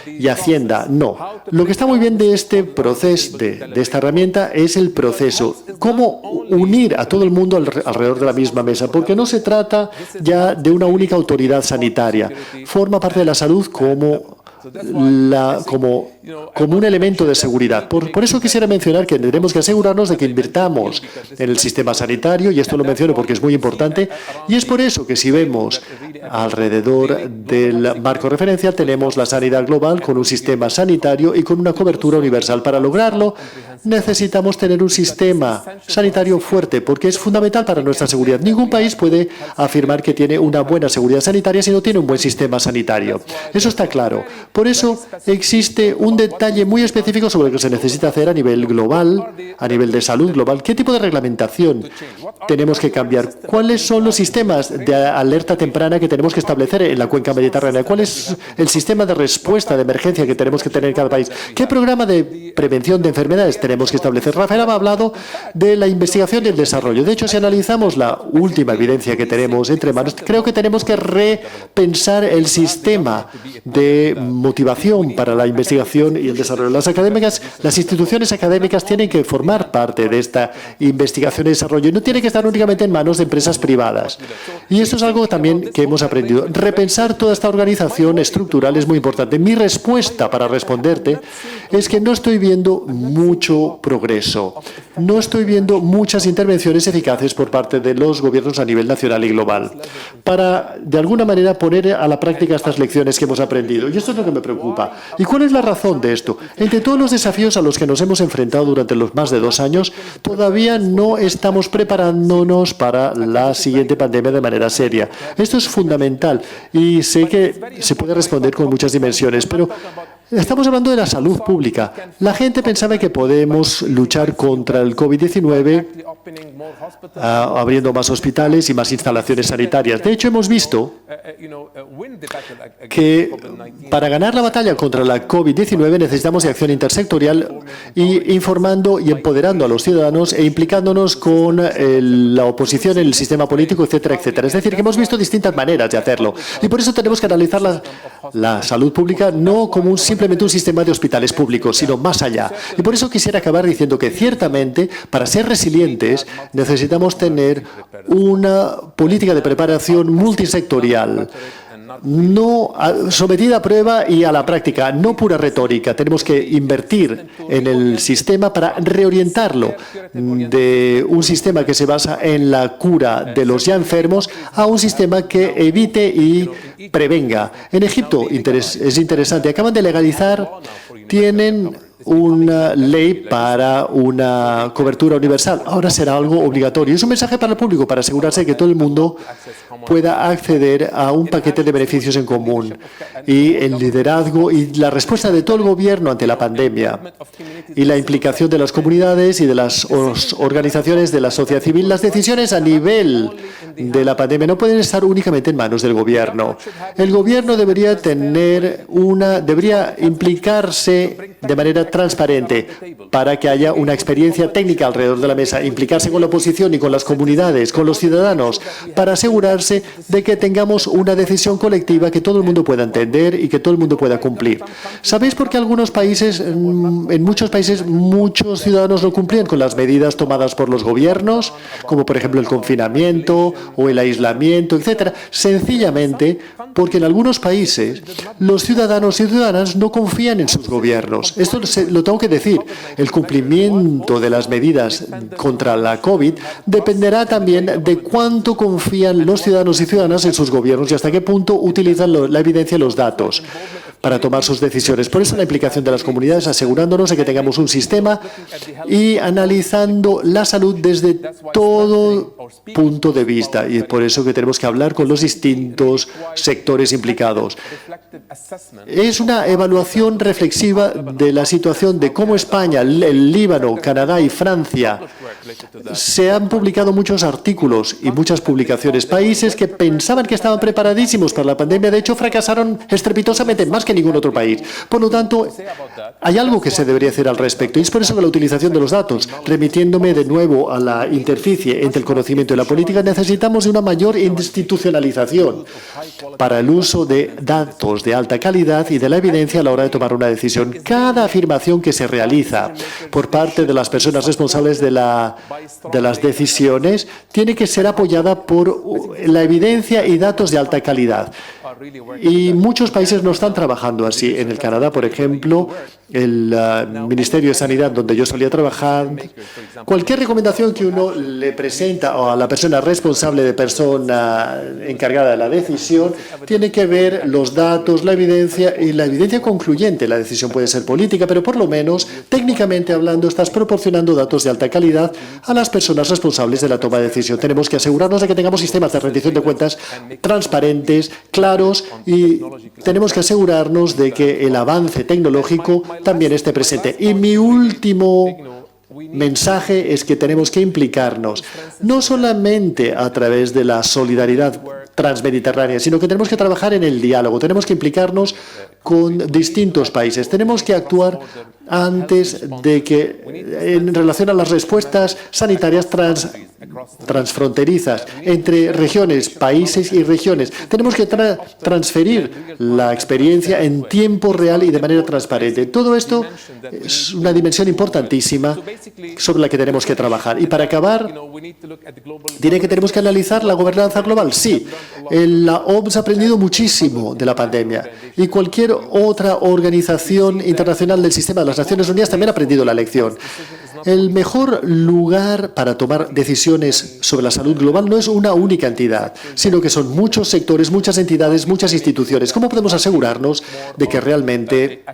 S2: y Hacienda. No. Lo que está muy bien de este proceso, de esta herramienta, es el proceso. Cómo unir a todo el mundo alrededor de la misma mesa, porque no se trata ya de una única autoridad sanitaria. Forma parte de la salud como un elemento de seguridad. Por eso quisiera mencionar que tenemos que asegurarnos de que invirtamos en el sistema sanitario, y esto lo menciono porque es muy importante, y es por eso que si vemos alrededor del marco referencial tenemos la sanidad global con un sistema sanitario y con una cobertura universal. Para lograrlo necesitamos tener un sistema sanitario fuerte porque es fundamental para nuestra seguridad. Ningún país puede afirmar que tiene una buena seguridad sanitaria si no tiene un buen sistema sanitario. Eso está claro. Por eso existe un detalle muy específico sobre lo que se necesita hacer a nivel global, a nivel de salud global. ¿Qué tipo de reglamentación tenemos que cambiar? ¿Cuáles son los sistemas de alerta temprana que tenemos que establecer en la cuenca mediterránea? ¿Cuál es el sistema de respuesta de emergencia que tenemos que tener en cada país? ¿Qué programa de prevención de enfermedades tenemos que establecer? Rafael ha hablado de la investigación y el desarrollo. De hecho, si analizamos la última evidencia que tenemos entre manos, creo que tenemos que repensar el sistema de motivación para la investigación y el desarrollo. Las instituciones académicas tienen que formar parte de esta investigación y desarrollo y no tiene que estar únicamente en manos de empresas privadas. Y esto es algo también que hemos aprendido. Repensar toda esta organización estructural es muy importante. Mi respuesta para responderte es que no estoy viendo mucho progreso. No estoy viendo muchas intervenciones eficaces por parte de los gobiernos a nivel nacional y global para, de alguna manera, poner a la práctica estas lecciones que hemos aprendido. Y esto es lo que me preocupa. ¿Y cuál es la razón de esto? Entre todos los desafíos a los que nos hemos enfrentado durante los más de 2 años, todavía no estamos preparándonos para la siguiente pandemia de manera seria. Esto es fundamental y sé que se puede responder con muchas dimensiones, pero estamos hablando de la salud pública. La gente pensaba que podemos luchar contra el COVID-19 abriendo más hospitales y más instalaciones sanitarias. De hecho, hemos visto que para ganar la batalla contra la COVID-19 necesitamos de acción intersectorial y informando y empoderando a los ciudadanos e implicándonos con la oposición en el sistema político, etcétera, etcétera. Es decir, que hemos visto distintas maneras de hacerlo y por eso tenemos que analizar la salud pública no como simplemente un sistema de hospitales públicos, sino más allá. Y por eso quisiera acabar diciendo que ciertamente, para ser resilientes, necesitamos tener una política de preparación multisectorial, no sometida a prueba y a la práctica, no pura retórica. Tenemos que invertir en el sistema para reorientarlo de un sistema que se basa en la cura de los ya enfermos a un sistema que evite y prevenga. En Egipto es interesante, acaban de legalizar, tienen una ley para una cobertura universal. Ahora será algo obligatorio. Es un mensaje para el público para asegurarse de que todo el mundo pueda acceder a un paquete de beneficios en común. Y el liderazgo y la respuesta de todo el gobierno ante la pandemia y la implicación de las comunidades y de las organizaciones de la sociedad civil, las decisiones a nivel de la pandemia no pueden estar únicamente en manos del gobierno. El gobierno debería implicarse de manera transparente para que haya una experiencia técnica alrededor de la mesa, implicarse con la oposición y con las comunidades, con los ciudadanos, para asegurarse de que tengamos una decisión colectiva que todo el mundo pueda entender y que todo el mundo pueda cumplir. ¿Sabéis por qué algunos países, en muchos países, muchos ciudadanos no cumplían con las medidas tomadas por los gobiernos, como por ejemplo el confinamiento o el aislamiento, etcétera? Sencillamente porque en algunos países los ciudadanos y ciudadanas no confían en sus gobiernos. Esto lo tengo que decir. El cumplimiento de las medidas contra la COVID dependerá también de cuánto confían los ciudadanos y ciudadanas en sus gobiernos y hasta qué punto utilizan la evidencia y los datos para tomar sus decisiones. Por eso la implicación de las comunidades, asegurándonos de que tengamos un sistema y analizando la salud desde todo punto de vista. Y por eso que tenemos que hablar con los distintos sectores implicados. Es una evaluación reflexiva de la situación de cómo España, el Líbano, Canadá y Francia se han publicado muchos artículos y muchas publicaciones. Países que pensaban que estaban preparadísimos para la pandemia, de hecho fracasaron estrepitosamente más que ningún otro país. Por lo tanto, hay algo que se debería hacer al respecto y es por eso que la utilización de los datos, remitiéndome de nuevo a la interficie entre el conocimiento y la política, necesitamos de una mayor institucionalización para el uso de datos de alta calidad y de la evidencia a la hora de tomar una decisión. Cada afirmación que se realiza por parte de las personas responsables de las decisiones tiene que ser apoyada por la evidencia y datos de alta calidad. Y muchos países no están trabajando así. En el Canadá, por ejemplo, el Ministerio de Sanidad, donde yo solía trabajar, cualquier recomendación que uno le presenta a la persona responsable de persona encargada de la decisión, tiene que ver los datos, la evidencia y la evidencia concluyente. La decisión puede ser política, pero por lo menos, técnicamente hablando, estás proporcionando datos de alta calidad a las personas responsables de la toma de decisión. Tenemos que asegurarnos de que tengamos sistemas de rendición de cuentas transparentes, claros, y tenemos que asegurarnos de que el avance tecnológico también esté presente. Y mi último mensaje es que tenemos que implicarnos, no solamente a través de la solidaridad transmediterránea, sino que tenemos que trabajar en el diálogo, tenemos que implicarnos con distintos países. Tenemos que actuar antes de que, en relación a las respuestas sanitarias transfronterizas entre regiones, países y regiones. Tenemos que transferir la experiencia en tiempo real y de manera transparente. Todo esto es una dimensión importantísima sobre la que tenemos que trabajar. Y para acabar, diré que tenemos que analizar la gobernanza global. Sí, la OMS ha aprendido muchísimo de la pandemia y cualquier otra organización internacional del sistema de las Naciones Unidas también ha aprendido la lección. El mejor lugar para tomar decisiones sobre la salud global no es una única entidad, sino que son muchos sectores, muchas entidades, muchas instituciones. ¿Cómo podemos asegurarnos de que realmente,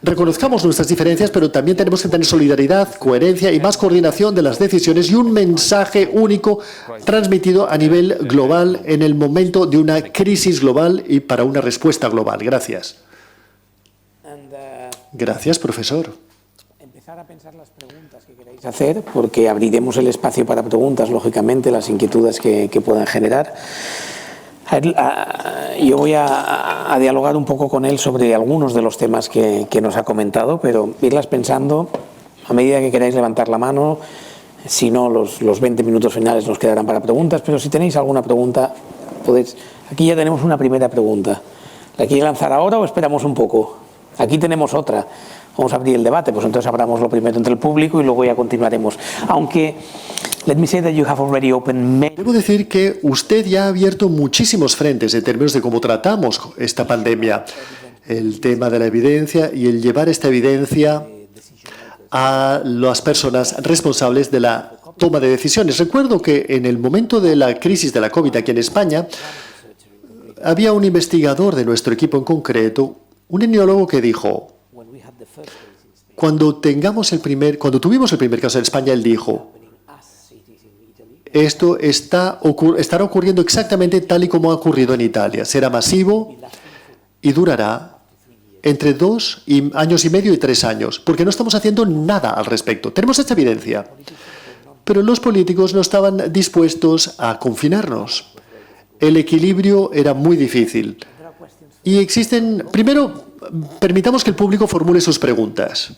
S2: reconozcamos nuestras diferencias, pero también tenemos que tener solidaridad, coherencia y más coordinación de las decisiones y un mensaje único transmitido a nivel global en el momento de una crisis global y para una respuesta global? Gracias. Gracias, profesor.
S1: Empezar a pensar las preguntas que queráis hacer, porque abriremos el espacio para preguntas, lógicamente, las inquietudes que puedan generar. Yo voy a dialogar un poco con él sobre algunos de los temas que nos ha comentado, pero irlas pensando a medida que queráis levantar la mano. Si no, los 20 minutos finales nos quedarán para preguntas, pero si tenéis alguna pregunta, podéis. Aquí ya tenemos una primera pregunta. ¿La queréis lanzar ahora o esperamos un poco? Aquí tenemos otra. Vamos a abrir el debate, pues entonces abramos lo primero entre el público y luego ya continuaremos. Aunque, let me say that you have already opened...
S2: Debo decir que usted ya ha abierto muchísimos frentes en términos de cómo tratamos esta pandemia. El tema de la evidencia y el llevar esta evidencia a las personas responsables de la toma de decisiones. Recuerdo que en el momento de la crisis de la COVID aquí en España, había un investigador de nuestro equipo en concreto, un emiólogo que dijo, cuando tuvimos el primer caso en España, él dijo, esto estará ocurriendo exactamente tal y como ha ocurrido en Italia. Será masivo y durará entre 2 años y medio y 3 años, porque no estamos haciendo nada al respecto. Tenemos esta evidencia, pero los políticos no estaban dispuestos a confinarnos. El equilibrio era muy difícil. Y existen... Primero, permitamos que el público formule sus preguntas.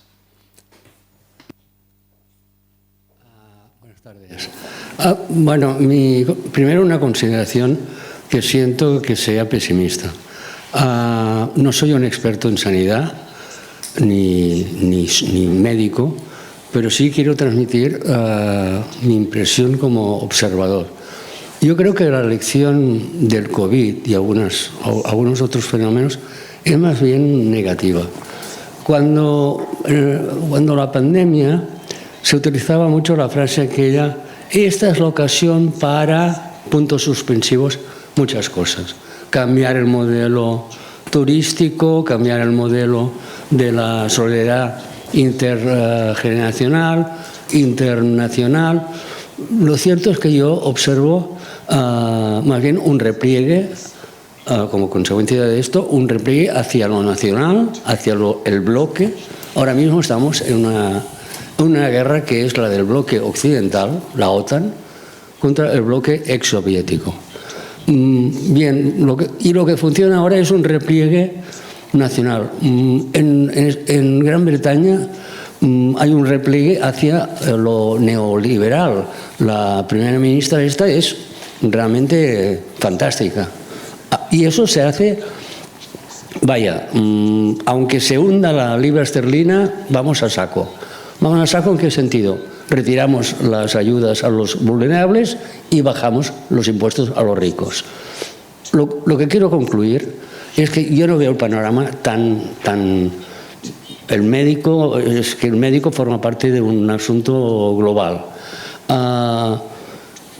S3: Buenas tardes. Primero una consideración que siento que sea pesimista. No soy un experto en sanidad ni médico, pero sí quiero transmitir mi impresión como observador. Yo creo que la lección del COVID y algunos otros fenómenos es más bien negativa. Cuando la pandemia se utilizaba mucho la frase aquella, esta es la ocasión para, puntos suspensivos, muchas cosas. Cambiar el modelo turístico, cambiar el modelo de la solidaridad intergeneracional, internacional. Lo cierto es que yo observo más bien un repliegue, como consecuencia de esto, un repliegue hacia lo nacional, hacia el bloque. Ahora mismo estamos en una guerra que es la del bloque occidental, la OTAN, contra el bloque exsoviético. Bien, lo que funciona ahora es un repliegue nacional. En Gran Bretaña hay un repliegue hacia lo neoliberal. La primera ministra esta es realmente fantástica. Y eso se hace, aunque se hunda la libra esterlina, vamos a saco. ¿Vamos a saco en qué sentido? Retiramos las ayudas a los vulnerables y bajamos los impuestos a los ricos. Lo que quiero concluir es que yo no veo el panorama tan el médico forma parte de un asunto global.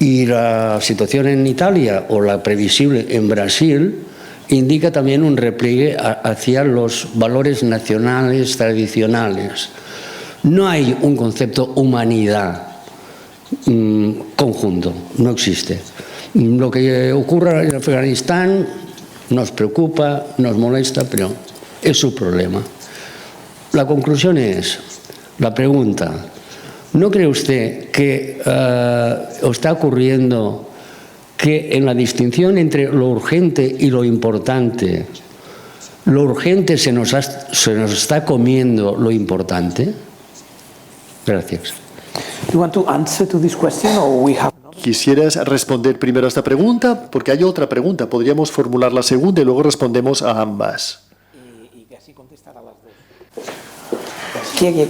S3: Y la situación en Italia o la previsible en Brasil indica también un repliegue hacia los valores nacionales tradicionales. No hay un concepto humanidad conjunto, no existe. Lo que ocurra en Afganistán nos preocupa, nos molesta, pero es su problema. La conclusión es, la pregunta, ¿no cree usted que está ocurriendo que en la distinción entre lo urgente y lo importante, lo urgente se nos está comiendo lo importante? Gracias.
S1: You want to answer to this question or we have...
S2: ¿Quisieras responder primero a esta pregunta? Porque hay otra pregunta. Podríamos formular la segunda y luego respondemos a ambas.
S1: Y así contestar a las dos. ¿Quién?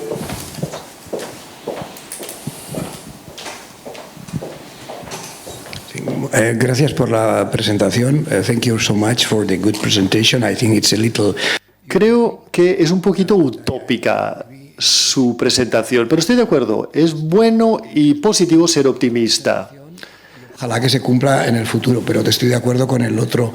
S4: Gracias por la presentación. Thank you so much for the good presentation. I think it's a little...
S2: Creo que es un poquito utópica su presentación, pero estoy de acuerdo. Es bueno y positivo ser optimista.
S4: Ojalá que se cumpla en el futuro, pero estoy de acuerdo con el otro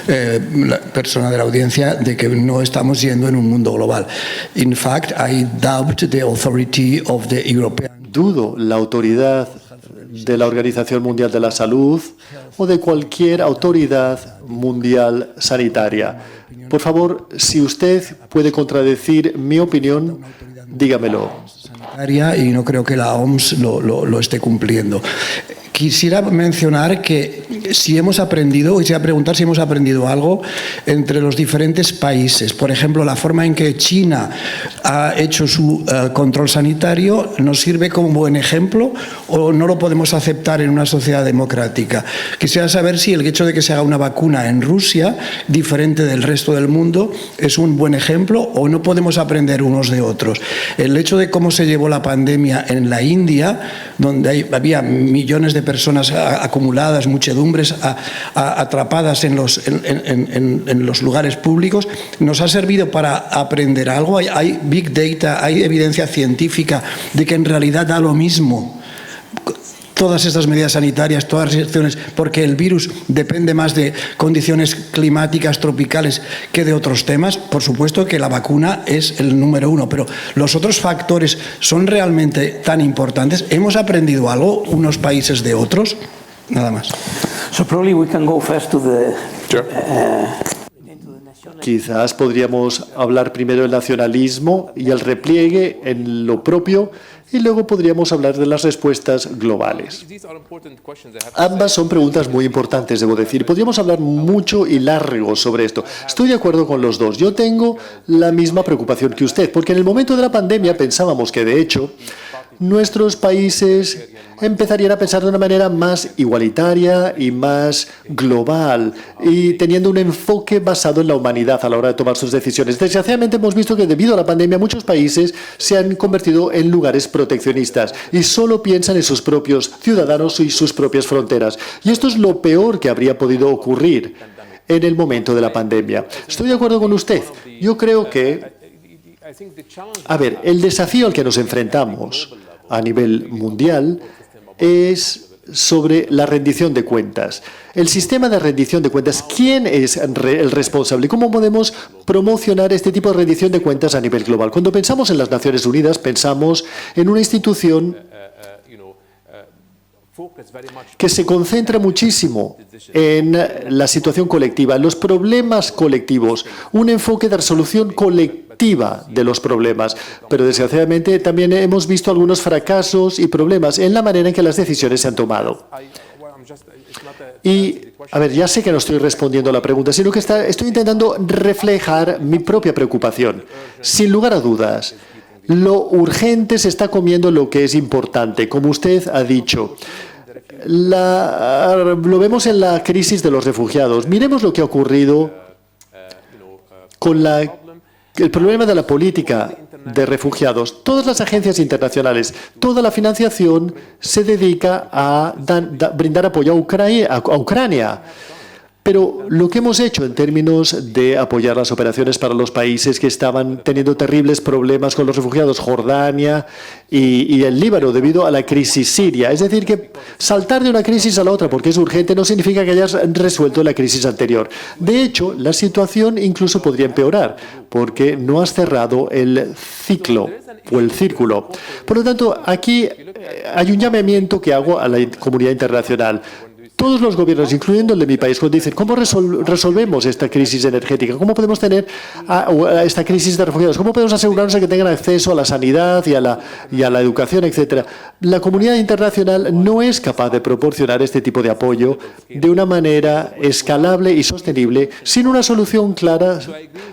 S4: la persona de la audiencia de que no estamos yendo en un mundo global. In fact, I doubt the authority of the European...
S2: Dudo la autoridad de la Organización Mundial de la Salud o de cualquier autoridad mundial sanitaria. Por favor, si usted puede contradecir mi opinión, dígamelo.
S4: Sanitaria, y no creo que la OMS lo esté cumpliendo. Quisiera mencionar que si hemos aprendido, y quisiera preguntar si hemos aprendido algo entre los diferentes países. Por ejemplo, la forma en que China ha hecho su control sanitario nos sirve como buen ejemplo o no lo podemos aceptar en una sociedad democrática. Quisiera saber si el hecho de que se haga una vacuna en Rusia, diferente del resto del mundo, es un buen ejemplo o no podemos aprender unos de otros. El hecho de cómo se llevó la pandemia en la India, donde había millones de personas acumuladas, muchedumbres atrapadas en los lugares públicos, nos ha servido para aprender algo. Hay big data, hay evidencia científica de que en realidad da lo mismo todas estas medidas sanitarias, todas las restricciones, porque el virus depende más de condiciones climáticas tropicales que de otros temas. Por supuesto que la vacuna es el número uno, pero los otros factores son realmente tan importantes. ¿Hemos aprendido algo unos países de otros? Nada más.
S1: So probably we can go first to the...
S2: Quizás podríamos hablar primero del nacionalismo y el repliegue en lo propio y luego podríamos hablar de las respuestas globales. Ambas son preguntas muy importantes, debo decir. Podríamos hablar mucho y largo sobre esto. Estoy de acuerdo con los dos. Yo tengo la misma preocupación que usted, porque en el momento de la pandemia pensábamos que, de hecho, nuestros países empezarían a pensar de una manera más igualitaria y más global y teniendo un enfoque basado en la humanidad a la hora de tomar sus decisiones. Desgraciadamente hemos visto que debido a la pandemia muchos países se han convertido en lugares proteccionistas y solo piensan en sus propios ciudadanos y sus propias fronteras. Y esto es lo peor que habría podido ocurrir en el momento de la pandemia. Estoy de acuerdo con usted. Yo creo que, el desafío al que nos enfrentamos a nivel mundial es sobre la rendición de cuentas. El sistema de rendición de cuentas, ¿quién es el responsable? ¿Cómo podemos promocionar este tipo de rendición de cuentas a nivel global? Cuando pensamos en las Naciones Unidas, pensamos en una institución que se concentra muchísimo en la situación colectiva, en los problemas colectivos, un enfoque de resolución colectiva de los problemas. Pero desgraciadamente también hemos visto algunos fracasos y problemas en la manera en que las decisiones se han tomado. Y, ya sé que no estoy respondiendo a la pregunta, sino que estoy intentando reflejar mi propia preocupación. Sin lugar a dudas, lo urgente se está comiendo lo que es importante, como usted ha dicho. Lo vemos en la crisis de los refugiados. Miremos lo que ha ocurrido con el problema de la política de refugiados. Todas las agencias internacionales, toda la financiación se dedica a brindar apoyo a Ucrania. Pero lo que hemos hecho en términos de apoyar las operaciones para los países que estaban teniendo terribles problemas con los refugiados, Jordania y el Líbano, debido a la crisis siria. Es decir, que saltar de una crisis a la otra porque es urgente no significa que hayas resuelto la crisis anterior. De hecho, la situación incluso podría empeorar porque no has cerrado el ciclo o el círculo. Por lo tanto, aquí hay un llamamiento que hago a la comunidad internacional. todos los gobiernos, incluyendo el de mi país, cuando dicen, ¿cómo resolvemos esta crisis energética? ¿Cómo podemos tener esta crisis de refugiados? ¿Cómo podemos asegurarnos de que tengan acceso a la sanidad y a la educación, etcétera? La comunidad internacional no es capaz de proporcionar este tipo de apoyo de una manera escalable y sostenible sin una solución clara,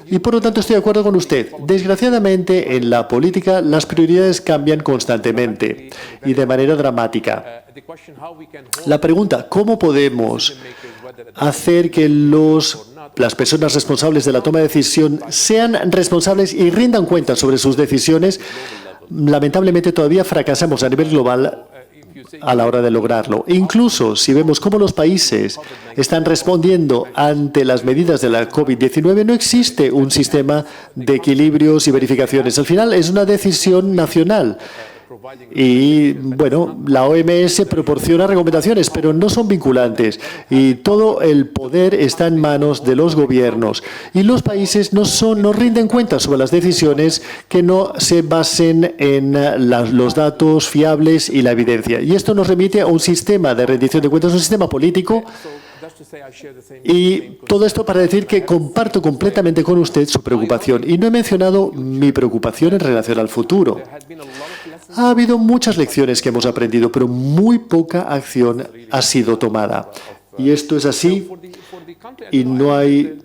S2: y por lo tanto estoy de acuerdo con usted. Desgraciadamente, en la política las prioridades cambian constantemente y de manera dramática. La pregunta, ¿cómo podemos hacer que las personas responsables de la toma de decisión sean responsables y rindan cuenta sobre sus decisiones? Lamentablemente todavía fracasamos a nivel global a la hora de lograrlo. Incluso si vemos cómo los países están respondiendo ante las medidas de la COVID-19, no existe un sistema de equilibrios y verificaciones. Al final es una decisión nacional. Y, bueno, la OMS proporciona recomendaciones, pero no son vinculantes. Y todo el poder está en manos de los gobiernos. Y los países no rinden cuenta sobre las decisiones que no se basen en los datos fiables y la evidencia. Y esto nos remite a un sistema de rendición de cuentas, un sistema político. Y todo esto para decir que comparto completamente con usted su preocupación. Y no he mencionado mi preocupación en relación al futuro. Ha habido muchas lecciones que hemos aprendido, pero muy poca acción ha sido tomada. Y esto es así y no hay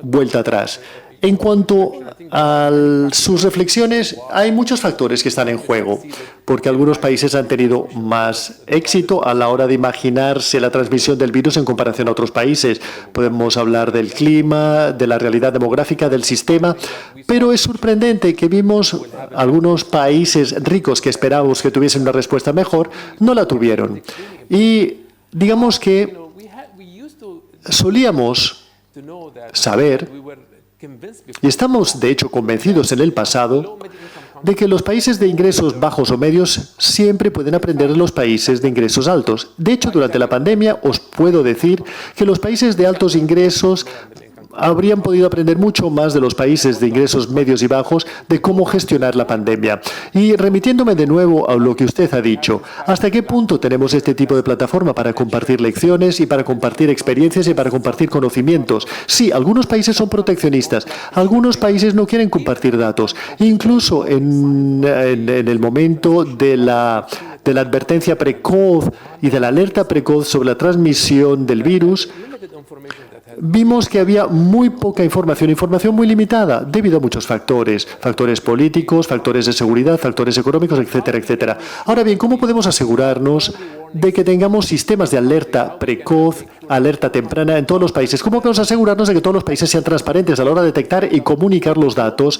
S2: vuelta atrás. En cuanto a sus reflexiones, hay muchos factores que están en juego, porque algunos países han tenido más éxito a la hora de imaginarse la transmisión del virus en comparación a otros países. Podemos hablar del clima, de la realidad demográfica, del sistema, pero es sorprendente que vimos algunos países ricos que esperábamos que tuviesen una respuesta mejor, no la tuvieron. Y digamos que solíamos saber, y estamos de hecho convencidos en el pasado, de que los países de ingresos bajos o medios siempre pueden aprender de los países de ingresos altos. De hecho, durante la pandemia os puedo decir que los países de altos ingresos habrían podido aprender mucho más de los países de ingresos medios y bajos de cómo gestionar la pandemia. Y remitiéndome de nuevo a lo que usted ha dicho, ¿hasta qué punto tenemos este tipo de plataforma para compartir lecciones y para compartir experiencias y para compartir conocimientos? Sí, algunos países son proteccionistas, algunos países no quieren compartir datos. Incluso en el momento de la advertencia precoz y de la alerta precoz sobre la transmisión del virus, vimos que había muy poca información muy limitada, debido a muchos factores políticos, factores de seguridad, factores económicos, etcétera, etcétera. Ahora bien, ¿cómo podemos asegurarnos de que tengamos sistemas de alerta precoz, alerta temprana en todos los países? ¿Cómo podemos asegurarnos de que todos los países sean transparentes a la hora de detectar y comunicar los datos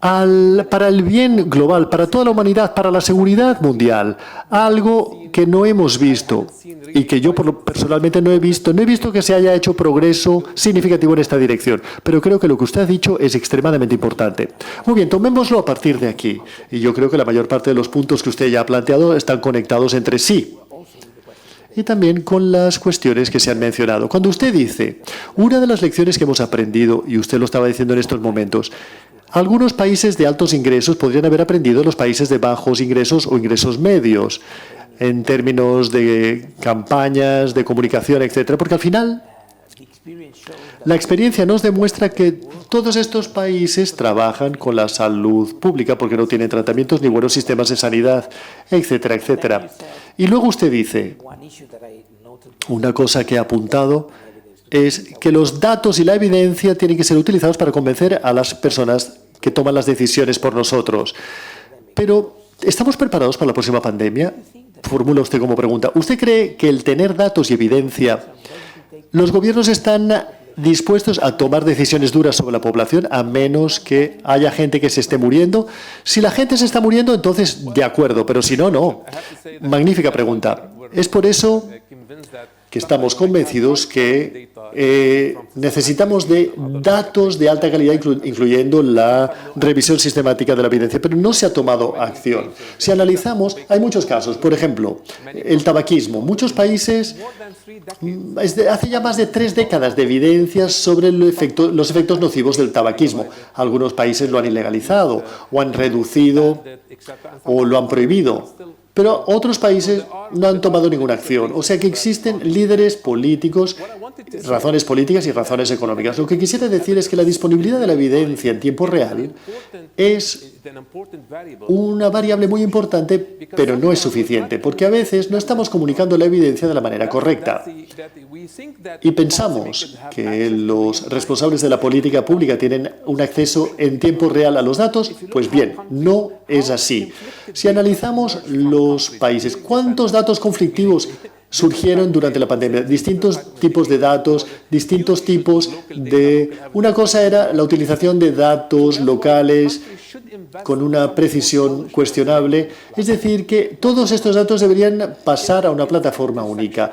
S2: para el bien global, para toda la humanidad, para la seguridad mundial? Algo que no hemos visto y que yo personalmente no he visto que se haya hecho progreso significativo en esta dirección, pero creo que lo que usted ha dicho es extremadamente importante. Muy bien, tomémoslo a partir de aquí, y yo creo que la mayor parte de los puntos que usted ya ha planteado están conectados entre sí. Y también con las cuestiones que se han mencionado. Cuando usted dice, una de las lecciones que hemos aprendido, y usted lo estaba diciendo en estos momentos, algunos países de altos ingresos podrían haber aprendido de los países de bajos ingresos o ingresos medios, en términos de campañas, de comunicación, etcétera, porque al final la experiencia nos demuestra que todos estos países trabajan con la salud pública porque no tienen tratamientos ni buenos sistemas de sanidad, etcétera, etcétera. Y luego usted dice, una cosa que he apuntado es que los datos y la evidencia tienen que ser utilizados para convencer a las personas que toman las decisiones por nosotros. Pero, ¿estamos preparados para la próxima pandemia? Formula usted como pregunta. ¿Usted cree que el tener datos y evidencia, los gobiernos están dispuestos a tomar decisiones duras sobre la población a menos que haya gente que se esté muriendo? Si la gente se está muriendo, entonces de acuerdo, pero si no, no. Magnífica pregunta. Es por eso que estamos convencidos que necesitamos de datos de alta calidad, incluyendo la revisión sistemática de la evidencia, pero no se ha tomado acción. Si analizamos, hay muchos casos. Por ejemplo, el tabaquismo. Muchos países, hace ya más de 3 décadas de evidencias sobre los efectos nocivos del tabaquismo. Algunos países lo han ilegalizado, o han reducido, o lo han prohibido. pero otros países no han tomado ninguna acción. O sea que existen líderes políticos, razones políticas y razones económicas. Lo que quisiera decir es que la disponibilidad de la evidencia en tiempo real es una variable muy importante, pero no es suficiente, porque a veces no estamos comunicando la evidencia de la manera correcta. Y pensamos que los responsables de la política pública tienen un acceso en tiempo real a los datos. Pues bien, no es así. Si analizamos los países, ¿cuántos datos conflictivos surgieron durante la pandemia? Distintos tipos de datos, distintos tipos de... Una cosa era la utilización de datos locales con una precisión cuestionable. Es decir, que todos estos datos deberían pasar a una plataforma única.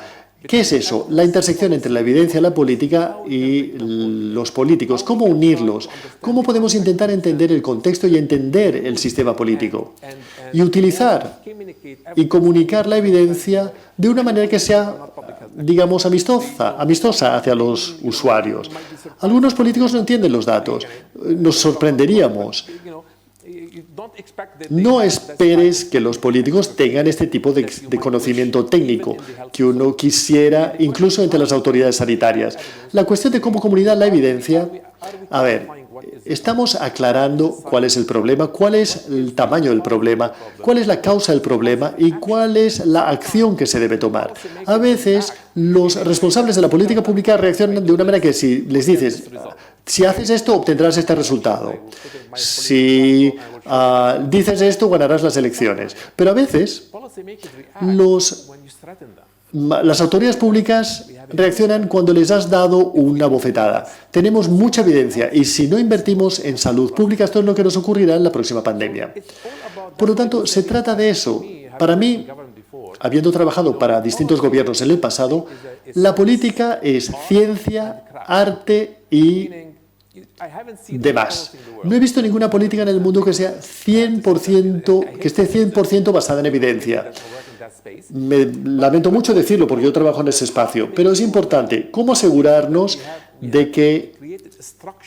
S2: ¿Qué es eso? La intersección entre la evidencia, la política y los políticos. ¿Cómo unirlos? ¿Cómo podemos intentar entender el contexto y entender el sistema político? Y utilizar y comunicar la evidencia de una manera que sea, digamos, amistosa hacia los usuarios. Algunos políticos no entienden los datos. Nos sorprenderíamos. No esperes que los políticos tengan este tipo de conocimiento técnico que uno quisiera, incluso entre las autoridades sanitarias. La cuestión de cómo comunicar la evidencia, a ver, estamos aclarando cuál es el problema, cuál es el tamaño del problema, cuál es la causa del problema y cuál es la acción que se debe tomar. A veces los responsables de la política pública reaccionan de una manera que si les dices, si haces esto obtendrás este resultado, si dices esto ganarás las elecciones. Pero a veces las autoridades públicas reaccionan cuando les has dado una bofetada. Tenemos mucha evidencia y si no invertimos en salud pública, esto es lo que nos ocurrirá en la próxima pandemia. Por lo tanto, se trata de eso. Para mí, habiendo trabajado para distintos gobiernos en el pasado, la política es ciencia, arte y demás. No he visto ninguna política en el mundo que sea 100%, que esté 100% basada en evidencia. Me lamento mucho decirlo porque yo trabajo en ese espacio, pero es importante cómo asegurarnos de que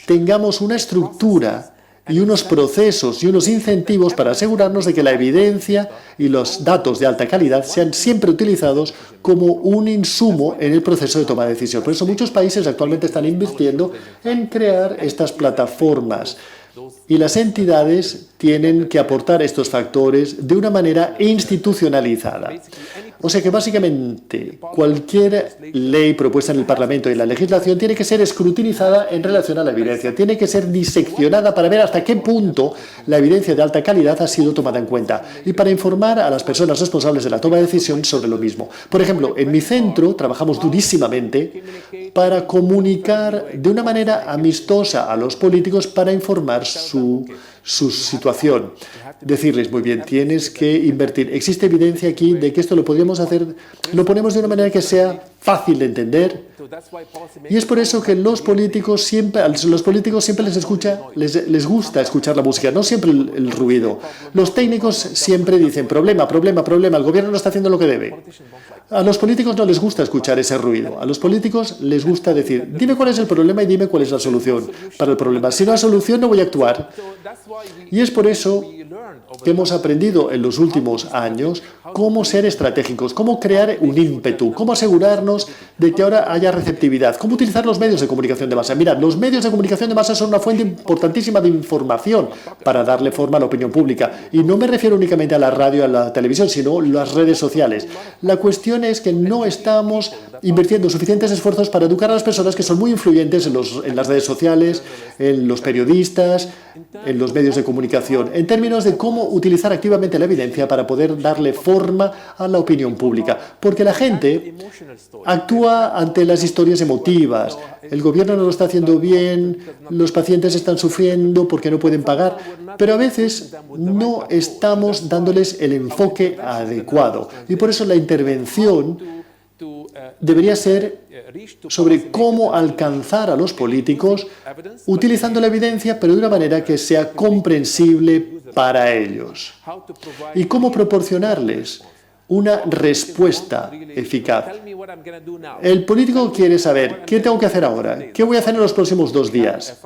S2: tengamos una estructura y unos procesos y unos incentivos para asegurarnos de que la evidencia y los datos de alta calidad sean siempre utilizados como un insumo en el proceso de toma de decisión. Por eso muchos países actualmente están invirtiendo en crear estas plataformas y las entidades tienen que aportar estos factores de una manera institucionalizada. O sea que básicamente cualquier ley propuesta en el Parlamento y en la legislación tiene que ser escrutinizada en relación a la evidencia, tiene que ser diseccionada para ver hasta qué punto la evidencia de alta calidad ha sido tomada en cuenta y para informar a las personas responsables de la toma de decisión sobre lo mismo. Por ejemplo, en mi centro trabajamos durísimamente para comunicar de una manera amistosa a los políticos para informar su situación. Decirles, muy bien, tienes que invertir. Existe evidencia aquí de que esto lo podríamos hacer, lo ponemos de una manera que sea fácil de entender. Y es por eso que los políticos siempre les gusta escuchar la música, no siempre el ruido. Los técnicos siempre dicen, problema, problema, problema, el gobierno no está haciendo lo que debe. A los políticos no les gusta escuchar ese ruido. A los políticos les gusta decir, dime cuál es el problema y dime cuál es la solución para el problema. Si no hay solución, no voy a actuar. Y es por eso que hemos aprendido en los últimos años cómo ser estratégicos, cómo crear un ímpetu, cómo asegurarnos de que ahora haya receptividad, cómo utilizar los medios de comunicación de masa. Mirad, los medios de comunicación de masa son una fuente importantísima de información para darle forma a la opinión pública. Y no me refiero únicamente a la radio, a la televisión, sino las redes sociales. La cuestión es que no estamos invirtiendo suficientes esfuerzos para educar a las personas que son muy influyentes en las redes sociales, en los periodistas, en los medios de comunicación, en términos de cómo utilizar activamente la evidencia para poder darle forma a la opinión pública. Porque la gente actúa ante las historias emotivas. El gobierno no lo está haciendo bien, los pacientes están sufriendo porque no pueden pagar, pero a veces no estamos dándoles el enfoque adecuado. Y por eso la intervención debería ser sobre cómo alcanzar a los políticos utilizando la evidencia, pero de una manera que sea comprensible para ellos. Y cómo proporcionarles una respuesta eficaz. El político quiere saber, ¿qué tengo que hacer ahora? ¿Qué voy a hacer en los próximos 2 días?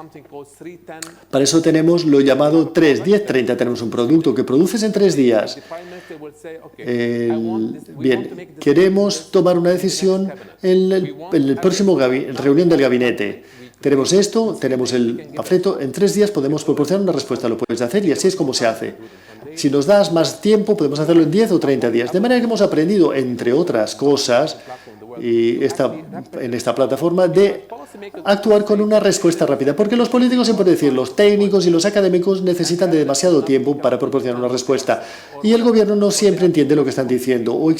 S2: Para eso tenemos lo llamado 3, 10, 30. Tenemos un producto que produces en 3 días. Bien, queremos tomar una decisión en el próximo reunión del gabinete. Tenemos esto, tenemos el panfleto, en 3 días podemos proporcionar una respuesta, lo puedes hacer y así es como se hace. Si nos das más tiempo, podemos hacerlo en 10 o 30 días. De manera que hemos aprendido, entre otras cosas, en esta plataforma, de actuar con una respuesta rápida. Porque los políticos, se puede decir, los técnicos y los académicos necesitan de demasiado tiempo para proporcionar una respuesta. Y el gobierno no siempre entiende lo que están diciendo o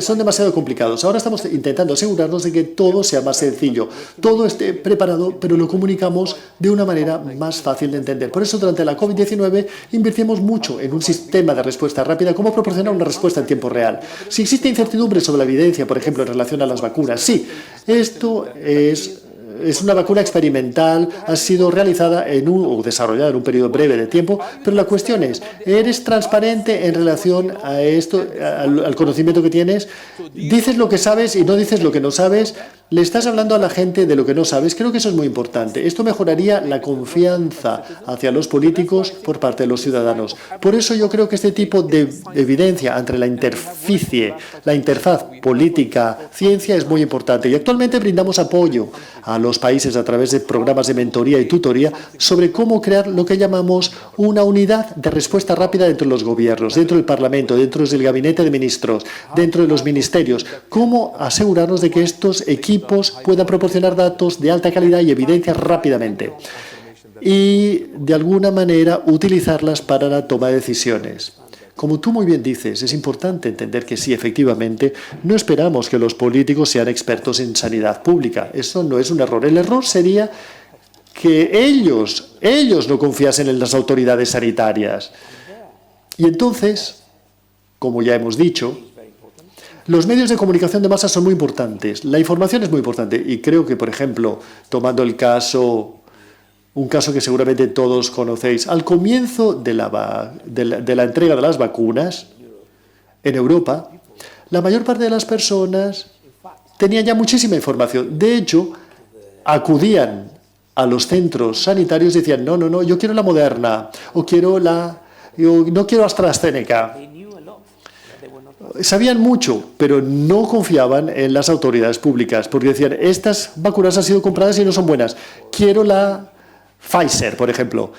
S2: son demasiado complicados. Ahora estamos intentando asegurarnos de que todo sea más sencillo, todo esté preparado, pero lo comunicamos de una manera más fácil de entender. Por eso, durante la COVID-19, invertimos mucho en un sistema de respuesta rápida, cómo proporcionar una respuesta en tiempo real. Si existe incertidumbre sobre la evidencia, por ejemplo, en relación a las vacunas, sí, esto es una vacuna experimental, ha sido realizada o desarrollada en un periodo breve de tiempo, pero la cuestión es, ¿eres transparente en relación a esto, al conocimiento que tienes? ¿Dices lo que sabes y no dices lo que no sabes? ¿Le estás hablando a la gente de lo que no sabes? Creo que eso es muy importante. Esto mejoraría la confianza hacia los políticos por parte de los ciudadanos. Por eso yo creo que este tipo de evidencia entre la interfaz política-ciencia es muy importante. Y actualmente brindamos apoyo a los países a través de programas de mentoría y tutoría sobre cómo crear lo que llamamos una unidad de respuesta rápida dentro de los gobiernos, dentro del Parlamento, dentro del gabinete de ministros, dentro de los ministerios. Cómo asegurarnos de que estos equipos puedan proporcionar datos de alta calidad y evidencia rápidamente y, de alguna manera, utilizarlas para la toma de decisiones. Como tú muy bien dices, es importante entender que sí, efectivamente, no esperamos que los políticos sean expertos en sanidad pública. Eso no es un error. El error sería que ellos no confiasen en las autoridades sanitarias. Y entonces, como ya hemos dicho, los medios de comunicación de masa son muy importantes. La información es muy importante. Y creo que, por ejemplo, tomando un caso que seguramente todos conocéis, al comienzo de la entrega de las vacunas en Europa, la mayor parte de las personas tenían ya muchísima información. De hecho, acudían a los centros sanitarios y decían, no, yo quiero la Moderna, o no quiero AstraZeneca. Sabían mucho, pero no confiaban en las autoridades públicas, porque decían, estas vacunas han sido compradas y no son buenas. Quiero la Pfizer, por ejemplo.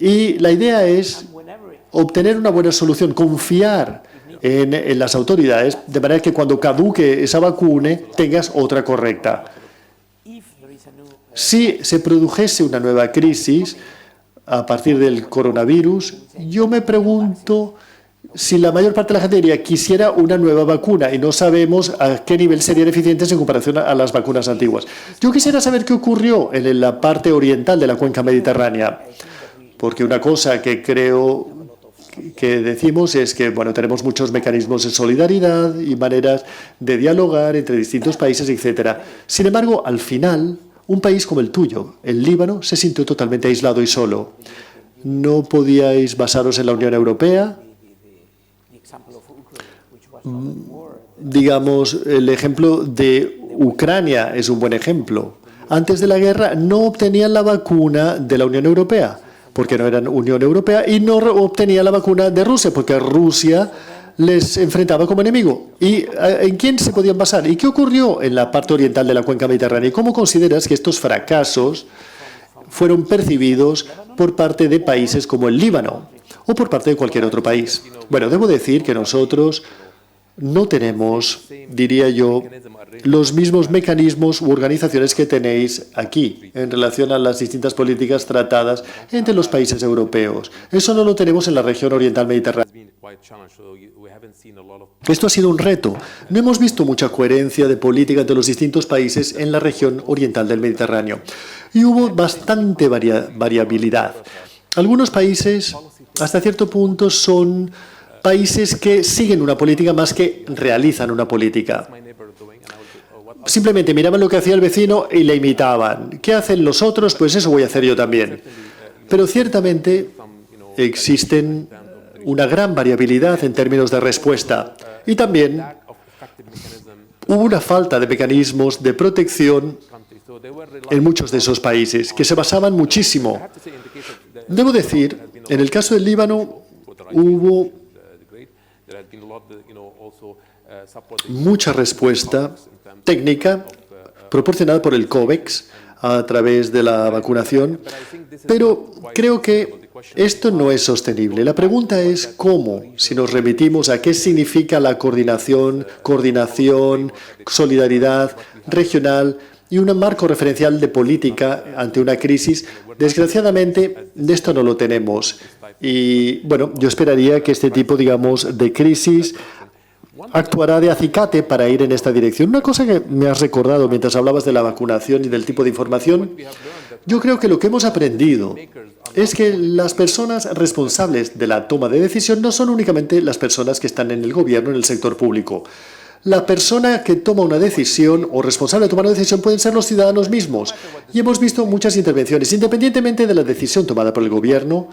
S2: Y la idea es obtener una buena solución, confiar en las autoridades, de manera que cuando caduque esa vacuna tengas otra correcta. Si se produjese una nueva crisis a partir del coronavirus, yo me pregunto si la mayor parte de la gente diría quisiera una nueva vacuna y no sabemos a qué nivel serían eficientes en comparación a las vacunas antiguas. Yo quisiera saber qué ocurrió en la parte oriental de la cuenca mediterránea, porque una cosa que creo que decimos es que tenemos muchos mecanismos de solidaridad y maneras de dialogar entre distintos países, etc. Sin embargo, al final, un país como el tuyo, el Líbano, se sintió totalmente aislado y solo. No podíais basaros en la Unión Europea. Digamos, el ejemplo de Ucrania es un buen ejemplo. Antes de la guerra no obtenían la vacuna de la Unión Europea, porque no eran Unión Europea, y no obtenían la vacuna de Rusia, porque Rusia les enfrentaba como enemigo. ¿Y en quién se podían basar? ¿Y qué ocurrió en la parte oriental de la cuenca mediterránea? ¿Y cómo consideras que estos fracasos fueron percibidos por parte de países como el Líbano o por parte de cualquier otro país? Bueno, debo decir que nosotros no tenemos, diría yo, los mismos mecanismos u organizaciones que tenéis aquí en relación a las distintas políticas tratadas entre los países europeos. Eso no lo tenemos en la región oriental mediterránea. Esto ha sido un reto. No hemos visto mucha coherencia de política entre los distintos países en la región oriental del Mediterráneo. Y hubo bastante variabilidad. Algunos países, hasta cierto punto, son países que siguen una política más que realizan una política. Simplemente miraban lo que hacía el vecino y le imitaban. ¿Qué hacen los otros? Pues eso voy a hacer yo también. Pero ciertamente existen una gran variabilidad en términos de respuesta y también hubo una falta de mecanismos de protección en muchos de esos países, que se basaban muchísimo. Debo decir, en el caso del Líbano hubo mucha respuesta técnica proporcionada por el COVAX a través de la vacunación, pero creo que esto no es sostenible. La pregunta es cómo, si nos remitimos a qué significa la coordinación, solidaridad regional y un marco referencial de política ante una crisis. Desgraciadamente, de esto no lo tenemos. Y, bueno, yo esperaría que este tipo, digamos, de crisis actuará de acicate para ir en esta dirección. Una cosa que me has recordado mientras hablabas de la vacunación y del tipo de información, yo creo que lo que hemos aprendido es que las personas responsables de la toma de decisión no son únicamente las personas que están en el gobierno, en el sector público. La persona que toma una decisión o responsable de tomar una decisión pueden ser los ciudadanos mismos. Y hemos visto muchas intervenciones, independientemente de la decisión tomada por el gobierno,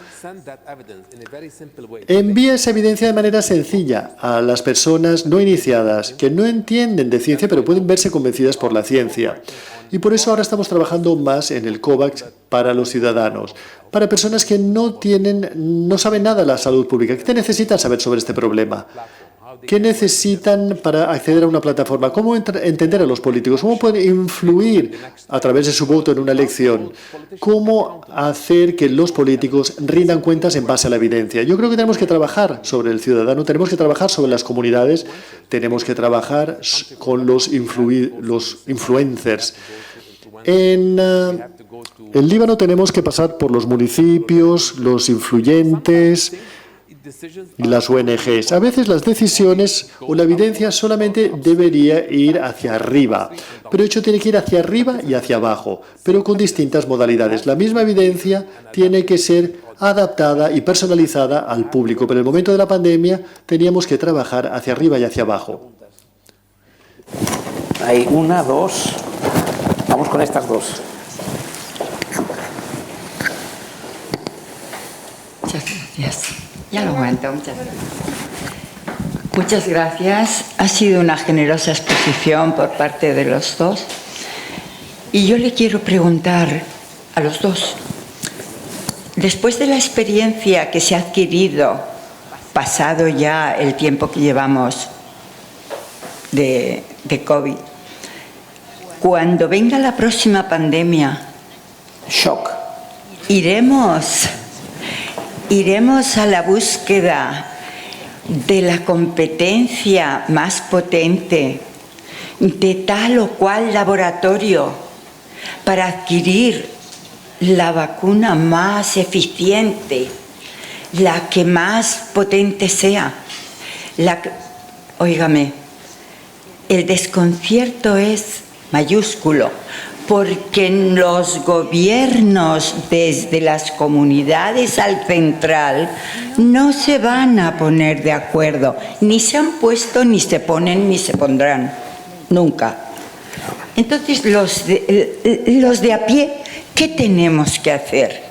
S2: envía esa evidencia de manera sencilla a las personas no iniciadas, que no entienden de ciencia, pero pueden verse convencidas por la ciencia. Y por eso ahora estamos trabajando más en el COVAX para los ciudadanos, para personas que no saben nada de la salud pública. ¿Qué necesitan saber sobre este problema? ¿Qué necesitan para acceder a una plataforma? ¿Cómo entender a los políticos? ¿Cómo pueden influir a través de su voto en una elección? ¿Cómo hacer que los políticos rindan cuentas en base a la evidencia? Yo creo que tenemos que trabajar sobre el ciudadano, tenemos que trabajar sobre las comunidades, tenemos que trabajar con los influencers. En el Líbano tenemos que pasar por los municipios, los influyentes y las ONGs. A veces las decisiones o la evidencia solamente debería ir hacia arriba, pero de hecho tiene que ir hacia arriba y hacia abajo, pero con distintas modalidades. La misma evidencia tiene que ser adaptada y personalizada al público, pero en el momento de la pandemia teníamos que trabajar hacia arriba y hacia abajo.
S1: Hay una, dos. Vamos con estas dos.
S5: Muchas gracias. Ya lo aguanto, muchas gracias. Muchas gracias. Ha sido una generosa exposición por parte de los dos. Y yo le quiero preguntar a los dos, después de la experiencia que se ha adquirido, pasado ya el tiempo que llevamos de COVID, cuando venga la próxima pandemia,
S1: Shock.
S5: iremos a la búsqueda de la competencia más potente de tal o cual laboratorio para adquirir la vacuna más eficiente, la que más potente sea. Óigame, el desconcierto es mayúsculo, porque los gobiernos, desde las comunidades al central, no se van a poner de acuerdo, ni se han puesto, ni se ponen, ni se pondrán, nunca. Entonces, los de a pie, ¿qué tenemos que hacer?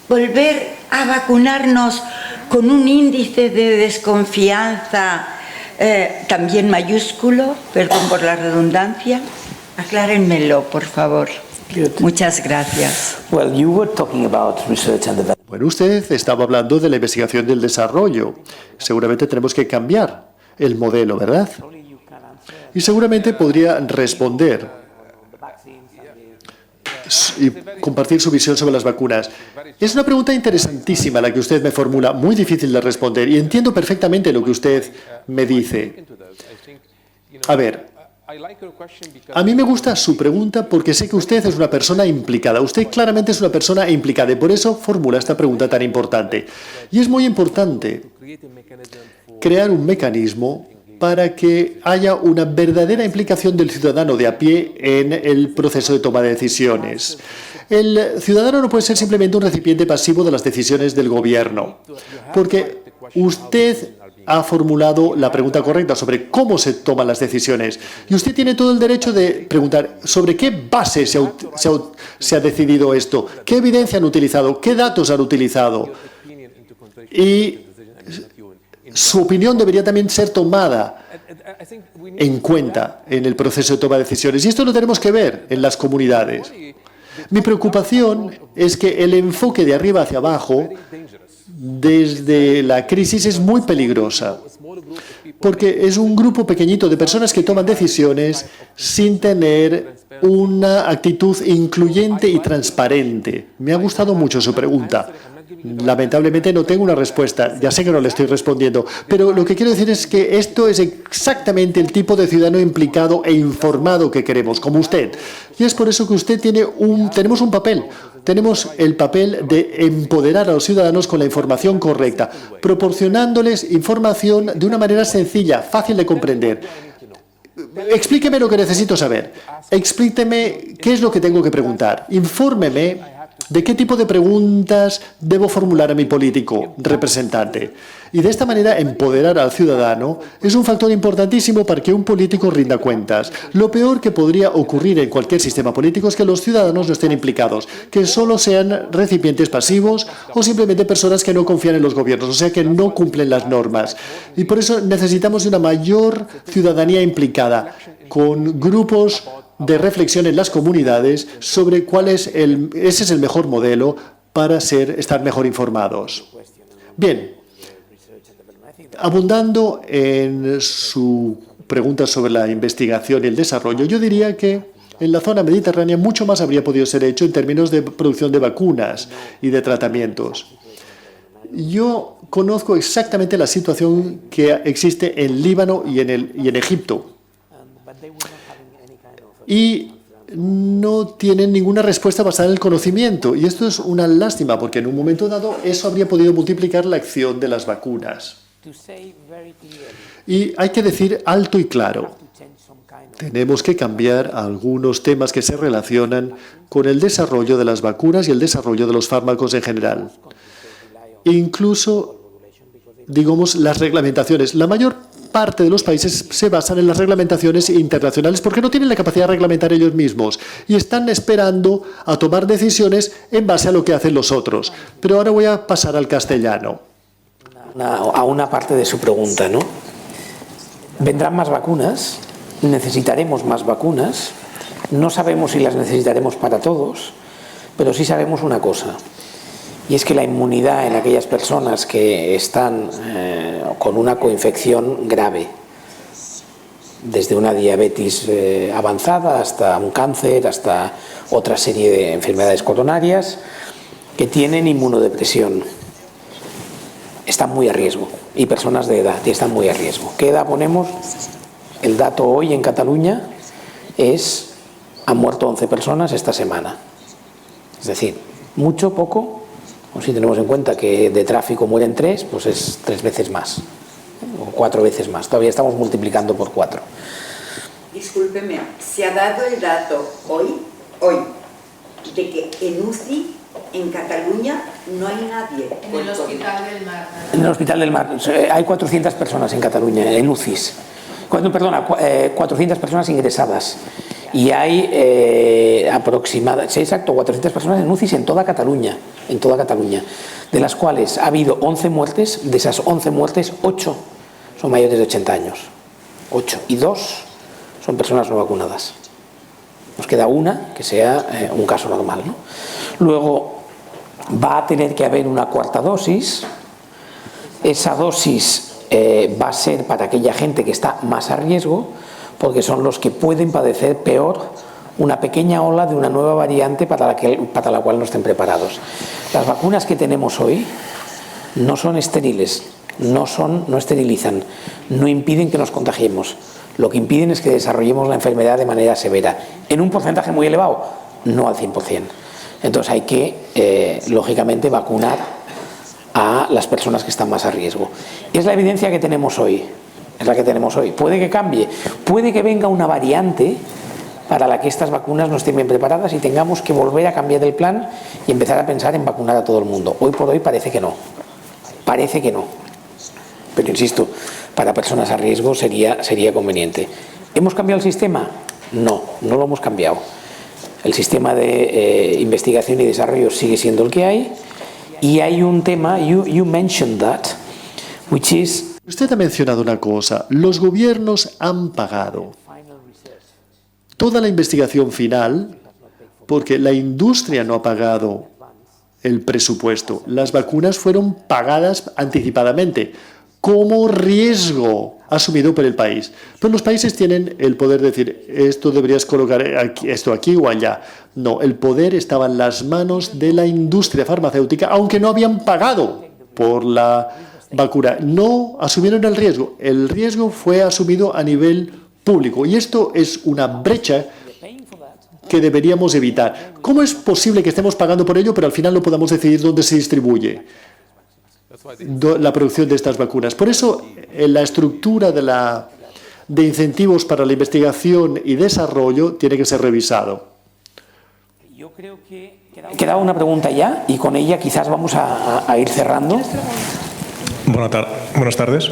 S5: ¿Volver a vacunarnos con un índice de desconfianza también mayúsculo, perdón por la redundancia? Aclárenmelo, por favor. Muchas gracias.
S1: Well, you were talking about research and development.
S2: Bueno, usted estaba hablando de la investigación y el desarrollo. Seguramente tenemos que cambiar el modelo, ¿verdad? Y seguramente podría responder y compartir su visión sobre las vacunas. Es una pregunta interesantísima la que usted me formula, muy difícil de responder, y entiendo perfectamente lo que usted me dice. A ver, a mí me gusta su pregunta porque sé que usted es una persona implicada. Usted claramente es una persona implicada y por eso formula esta pregunta tan importante. Y es muy importante crear un mecanismo para que haya una verdadera implicación del ciudadano de a pie en el proceso de toma de decisiones. El ciudadano no puede ser simplemente un recipiente pasivo de las decisiones del gobierno, porque usted ha formulado la pregunta correcta sobre cómo se toman las decisiones. Y usted tiene todo el derecho de preguntar sobre qué base se ha decidido esto, qué evidencia han utilizado, qué datos han utilizado. y su opinión debería también ser tomada en cuenta en el proceso de toma de decisiones. Y esto lo tenemos que ver en las comunidades. Mi preocupación es que el enfoque de arriba hacia abajo desde la crisis es muy peligrosa, porque es un grupo pequeñito de personas que toman decisiones sin tener una actitud incluyente y transparente. Me ha gustado mucho su pregunta. Lamentablemente no tengo una respuesta, ya sé que no le estoy respondiendo, pero lo que quiero decir es que esto es exactamente el tipo de ciudadano implicado e informado que queremos, como usted. Y es por eso que usted tenemos un papel. Tenemos el papel de empoderar a los ciudadanos con la información correcta, proporcionándoles información de una manera sencilla, fácil de comprender. Explíqueme lo que necesito saber. Explíqueme qué es lo que tengo que preguntar. Infórmeme de qué tipo de preguntas debo formular a mi político representante. Y de esta manera empoderar al ciudadano es un factor importantísimo para que un político rinda cuentas. Lo peor que podría ocurrir en cualquier sistema político es que los ciudadanos no estén implicados, que solo sean recipientes pasivos o simplemente personas que no confían en los gobiernos, o sea, que no cumplen las normas. Y por eso necesitamos de una mayor ciudadanía implicada, con grupos de reflexión en las comunidades sobre ese es el mejor modelo para estar mejor informados. Bien, abundando en su pregunta sobre la investigación y el desarrollo, yo diría que en la zona mediterránea mucho más habría podido ser hecho en términos de producción de vacunas y de tratamientos. Yo conozco exactamente la situación que existe en Líbano y en Egipto. Y no tienen ninguna respuesta basada en el conocimiento. Y esto es una lástima, porque en un momento dado eso habría podido multiplicar la acción de las vacunas. Y hay que decir alto y claro, tenemos que cambiar algunos temas que se relacionan con el desarrollo de las vacunas y el desarrollo de los fármacos en general. Incluso, digamos, las reglamentaciones. La mayor parte de los países se basan en las reglamentaciones internacionales porque no tienen la capacidad de reglamentar ellos mismos y están esperando a tomar decisiones en base a lo que hacen los otros. Pero ahora voy a pasar al castellano.
S1: A una parte de su pregunta, ¿no? Vendrán más vacunas, necesitaremos más vacunas, no sabemos si las necesitaremos para todos, pero sí sabemos una cosa, y es que la inmunidad en aquellas personas que están con una coinfección grave, desde una diabetes avanzada hasta un cáncer, hasta otra serie de enfermedades coronarias, que tienen inmunodepresión, están muy a riesgo, y personas de edad y están muy a riesgo. ¿Qué edad ponemos? El dato hoy en Cataluña es, han muerto 11 personas esta semana. Es decir, mucho, poco, o si tenemos en cuenta que de tráfico mueren 3, pues es 3 veces más, o 4 veces más. Todavía estamos multiplicando por 4.
S6: Discúlpeme, se ha dado el dato hoy, de que en UCI, en Cataluña, no hay nadie.
S7: En el Hospital del Mar.
S1: En el Hospital del Mar hay 400 personas en Cataluña, en UCIs. 400 personas ingresadas. Y hay aproximadamente, sí, exacto, 400 personas en UCIs en toda Cataluña, de las cuales ha habido 11 muertes, de esas 11 muertes, 8 son mayores de 80 años. 8. Y 2 son personas no vacunadas. Nos queda una que sea un caso normal, ¿no? Luego va a tener que haber una cuarta dosis. Esa dosis va a ser para aquella gente que está más a riesgo, porque son los que pueden padecer peor una pequeña ola de una nueva variante para la cual no estén preparados. Las vacunas que tenemos hoy no son estériles, no esterilizan, no impiden que nos contagiemos. Lo que impiden es que desarrollemos la enfermedad de manera severa, en un porcentaje muy elevado, no al 100%. Entonces hay que, lógicamente, vacunar a las personas que están más a riesgo. Es la evidencia que tenemos hoy. Es la que tenemos hoy. Puede que cambie, puede que venga una variante para la que estas vacunas no estén bien preparadas y tengamos que volver a cambiar el plan y empezar a pensar en vacunar a todo el mundo. Hoy por hoy parece que no. Parece que no. Pero insisto, para personas a riesgo sería conveniente. ¿Hemos cambiado el sistema? No, no lo hemos cambiado. El sistema de investigación y desarrollo sigue siendo el que hay Y hay un tema, you mentioned that, which is...
S2: Usted ha mencionado una cosa, los gobiernos han pagado toda la investigación final porque la industria no ha pagado el presupuesto. Las vacunas fueron pagadas anticipadamente como riesgo asumido por el país. Pero los países tienen el poder de decir, esto deberías colocar esto aquí o allá. No, el poder estaba en las manos de la industria farmacéutica, aunque no habían pagado por la vacuna. No asumieron el riesgo. El riesgo fue asumido a nivel público. Y esto es una brecha que deberíamos evitar. ¿Cómo es posible que estemos pagando por ello, pero al final no podamos decidir dónde se distribuye la producción de estas vacunas? Por eso, la estructura de incentivos para la investigación y desarrollo tiene que ser revisado.
S1: Yo creo que queda una pregunta ya y con ella quizás vamos a ir cerrando.
S7: Buenas tardes.
S1: Buenas tardes.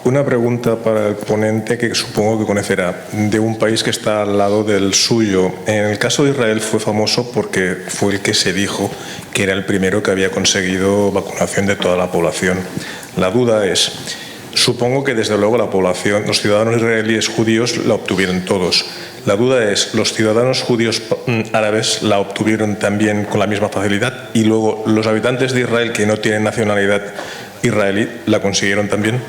S7: Una pregunta para el ponente que supongo que conocerá, de un país que está al lado del suyo. En el caso de Israel fue famoso porque fue el que se dijo que era el primero que había conseguido vacunación de toda la población. La duda es, supongo que desde luego la población, los ciudadanos israelíes judíos la obtuvieron todos. La duda es, ¿los ciudadanos judíos árabes la obtuvieron también con la misma facilidad? Y luego, ¿los habitantes de Israel que no tienen nacionalidad israelí la consiguieron también?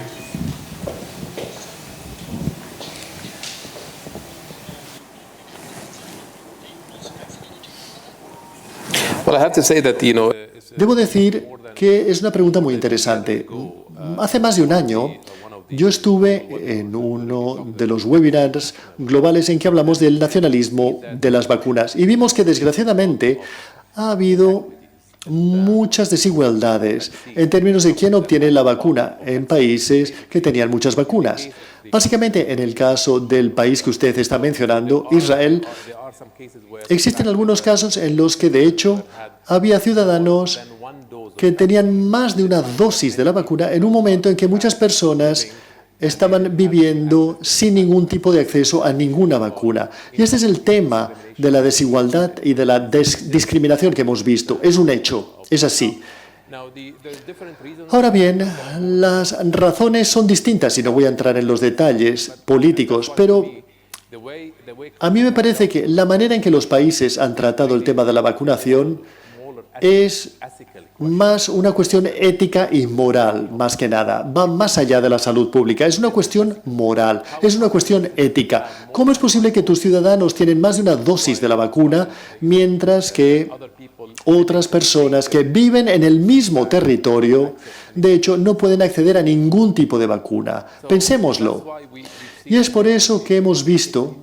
S2: Debo decir que es una pregunta muy interesante. Hace más de un año yo estuve en uno de los webinars globales en que hablamos del nacionalismo de las vacunas y vimos que desgraciadamente ha habido muchas desigualdades en términos de quién obtiene la vacuna en países que tenían muchas vacunas. Básicamente, en el caso del país que usted está mencionando, Israel, existen algunos casos en los que, de hecho, había ciudadanos que tenían más de una dosis de la vacuna en un momento en que muchas personas estaban viviendo sin ningún tipo de acceso a ninguna vacuna. Y este es el tema de la desigualdad y de la discriminación que hemos visto. Es un hecho, es así. Ahora bien, las razones son distintas y no voy a entrar en los detalles políticos, pero a mí me parece que la manera en que los países han tratado el tema de la vacunación es más una cuestión ética y moral, más que nada. Va más allá de la salud pública. Es una cuestión moral, es una cuestión ética. ¿Cómo es posible que tus ciudadanos tienen más de una dosis de la vacuna, mientras que otras personas que viven en el mismo territorio, de hecho, no pueden acceder a ningún tipo de vacuna? Pensémoslo. Y es por eso que hemos visto,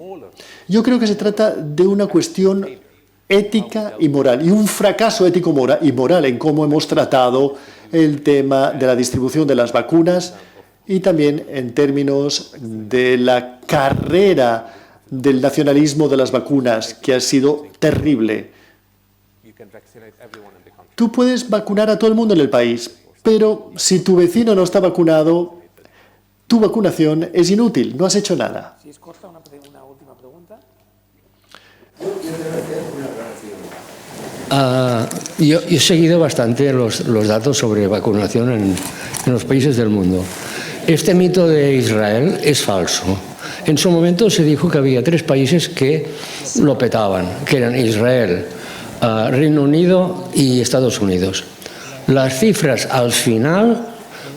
S2: yo creo que se trata de una cuestión ética y moral, y un fracaso ético y moral en cómo hemos tratado el tema de la distribución de las vacunas y también en términos de la carrera del nacionalismo de las vacunas, que ha sido terrible. Tú puedes vacunar a todo el mundo en el país, pero si tu vecino no está vacunado, tu vacunación es inútil, no has hecho nada.
S1: Si es corta, una última pregunta.
S3: Yo he seguido bastante los datos sobre vacunación en los países del mundo. Este mito de Israel es falso. En su momento se dijo que había 3 países que lo petaban, que eran Israel, Reino Unido y Estados Unidos. Las cifras al final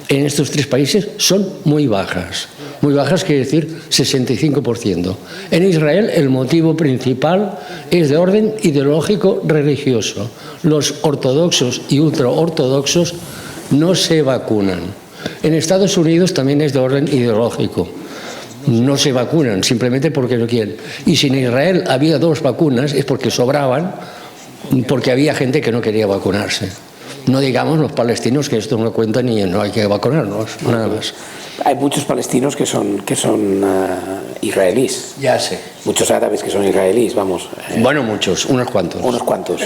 S3: en estos 3 países son muy bajas. Muy bajas quiere decir 65%. En Israel el motivo principal es de orden ideológico religioso. Los ortodoxos y ultraortodoxos no se vacunan. En Estados Unidos también es de orden ideológico. No se vacunan simplemente porque no quieren. Y si en Israel había 2 vacunas es porque sobraban, porque había gente que no quería vacunarse. No digamos los palestinos, que esto no cuenta ni no hay que vacunarnos, nada más.
S1: Hay muchos palestinos que son israelíes.
S3: Ya sé.
S1: Muchos árabes que son israelíes, vamos.
S3: Bueno, muchos, unos cuantos.
S1: Unos cuantos.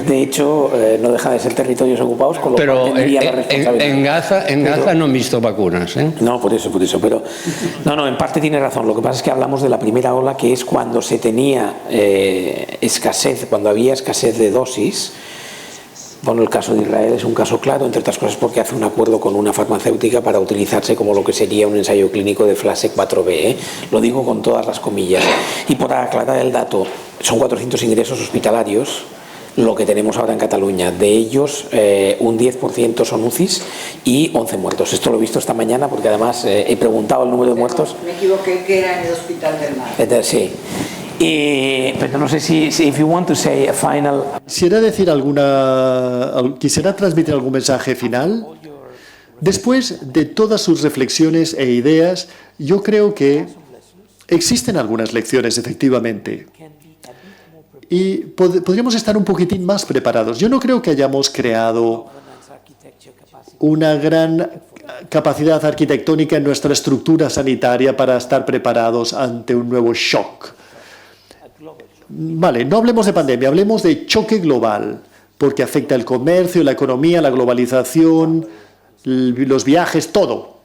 S1: De hecho, no dejan de ser territorios ocupados, con lo cual tendría la responsabilidad.
S3: En Gaza no han visto vacunas, ¿eh?
S1: No, por eso. Pero, no, en parte tiene razón. Lo que pasa es que hablamos de la primera ola, que es cuando se tenía escasez, cuando había escasez de dosis. Bueno, el caso de Israel es un caso claro, entre otras cosas porque hace un acuerdo con una farmacéutica para utilizarse como lo que sería un ensayo clínico de fase 4B, ¿eh? Lo digo con todas las comillas. Y por aclarar el dato, son 400 ingresos hospitalarios lo que tenemos ahora en Cataluña. De ellos, un 10% son UCIs y 11 muertos. Esto lo he visto esta mañana porque además he preguntado el número de muertos.
S6: Me equivoqué, que era en el Hospital del Mar.
S1: Entonces, sí. Pero no sé si if you want to say a final.
S2: Quisiera transmitir algún mensaje final. Después de todas sus reflexiones e ideas, yo creo que existen algunas lecciones, efectivamente. Y podríamos estar un poquitín más preparados. Yo no creo que hayamos creado una gran capacidad arquitectónica en nuestra estructura sanitaria para estar preparados ante un nuevo shock. Vale, no hablemos de pandemia, hablemos de choque global, porque afecta el comercio, la economía, la globalización, los viajes, todo.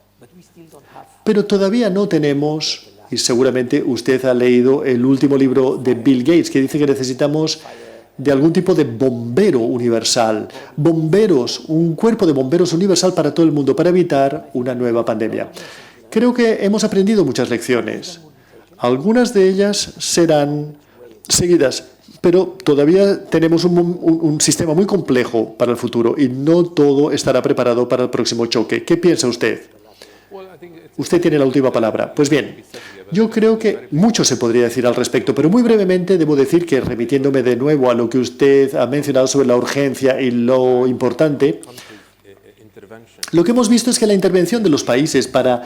S2: Pero todavía no tenemos, y seguramente usted ha leído el último libro de Bill Gates, que dice que necesitamos de algún tipo de bombero universal, bomberos, un cuerpo de bomberos universal para todo el mundo, para evitar una nueva pandemia. Creo que hemos aprendido muchas lecciones. Algunas de ellas serán seguidas, pero todavía tenemos un sistema muy complejo para el futuro y no todo estará preparado para el próximo choque. ¿Qué piensa usted? Usted tiene la última palabra. Pues bien, yo creo que mucho se podría decir al respecto, pero muy brevemente debo decir que, remitiéndome de nuevo a lo que usted ha mencionado sobre la urgencia y lo importante, lo que hemos visto es que la intervención de los países para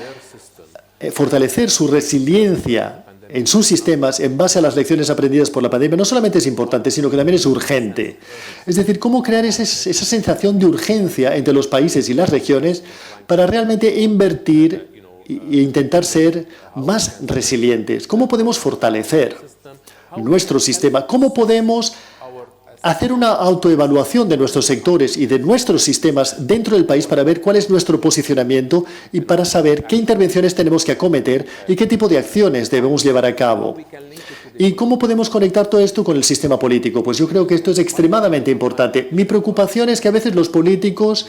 S2: fortalecer su resiliencia en sus sistemas en base a las lecciones aprendidas por la pandemia no solamente es importante, sino que también es urgente. Es decir, cómo crear esa sensación de urgencia entre los países y las regiones para realmente invertir e intentar ser más resilientes. ¿Cómo podemos fortalecer nuestro sistema? ¿Cómo podemos hacer una autoevaluación de nuestros sectores y de nuestros sistemas dentro del país para ver cuál es nuestro posicionamiento y para saber qué intervenciones tenemos que acometer y qué tipo de acciones debemos llevar a cabo? ¿Y cómo podemos conectar todo esto con el sistema político? Pues yo creo que esto es extremadamente importante. Mi preocupación es que a veces los políticos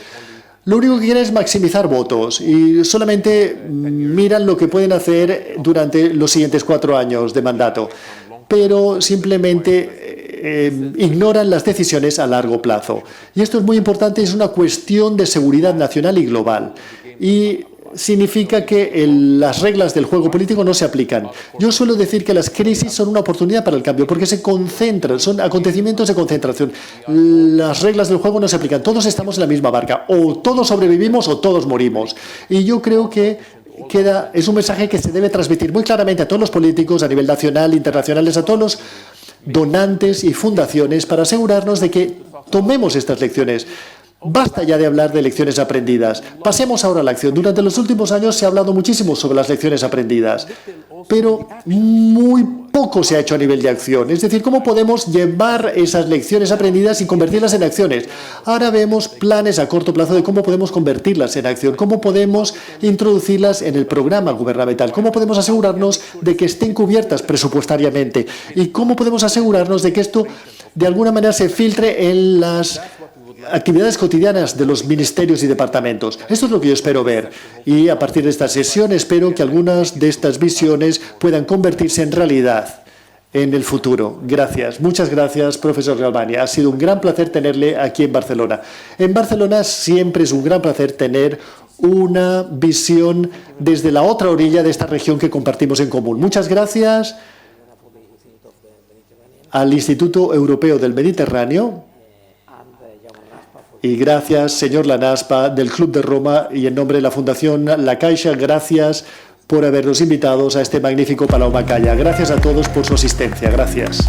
S2: lo único que quieren es maximizar votos y solamente miran lo que pueden hacer durante los siguientes 4 años de mandato, pero simplemente ignoran las decisiones a largo plazo. Y esto es muy importante, es una cuestión de seguridad nacional y global. Y significa que las reglas del juego político no se aplican. Yo suelo decir que las crisis son una oportunidad para el cambio, porque se concentran, son acontecimientos de concentración. Las reglas del juego no se aplican. Todos estamos en la misma barca. O todos sobrevivimos o todos morimos. Y yo creo que es un mensaje que se debe transmitir muy claramente a todos los políticos a nivel nacional, internacionales, a todos los donantes y fundaciones para asegurarnos de que tomemos estas lecciones. Basta ya de hablar de lecciones aprendidas. Pasemos ahora a la acción. Durante los últimos años se ha hablado muchísimo sobre las lecciones aprendidas, pero muy poco se ha hecho a nivel de acción. Es decir, ¿cómo podemos llevar esas lecciones aprendidas y convertirlas en acciones? Ahora vemos planes a corto plazo de cómo podemos convertirlas en acción, cómo podemos introducirlas en el programa gubernamental, cómo podemos asegurarnos de que estén cubiertas presupuestariamente y cómo podemos asegurarnos de que esto de alguna manera se filtre en las actividades cotidianas de los ministerios y departamentos. Esto es lo que yo espero ver. Y a partir de esta sesión espero que algunas de estas visiones puedan convertirse en realidad en el futuro. Gracias. Muchas gracias, profesor Galvani. Ha sido un gran placer tenerle aquí en Barcelona. En Barcelona siempre es un gran placer tener una visión desde la otra orilla de esta región que compartimos en común. Muchas gracias al Instituto Europeo del Mediterráneo. Y gracias, señor Lanaspa, del Club de Roma, y en nombre de la Fundación La Caixa, gracias por habernos invitados a este magnífico Paloma Calla. Gracias a todos por su asistencia. Gracias.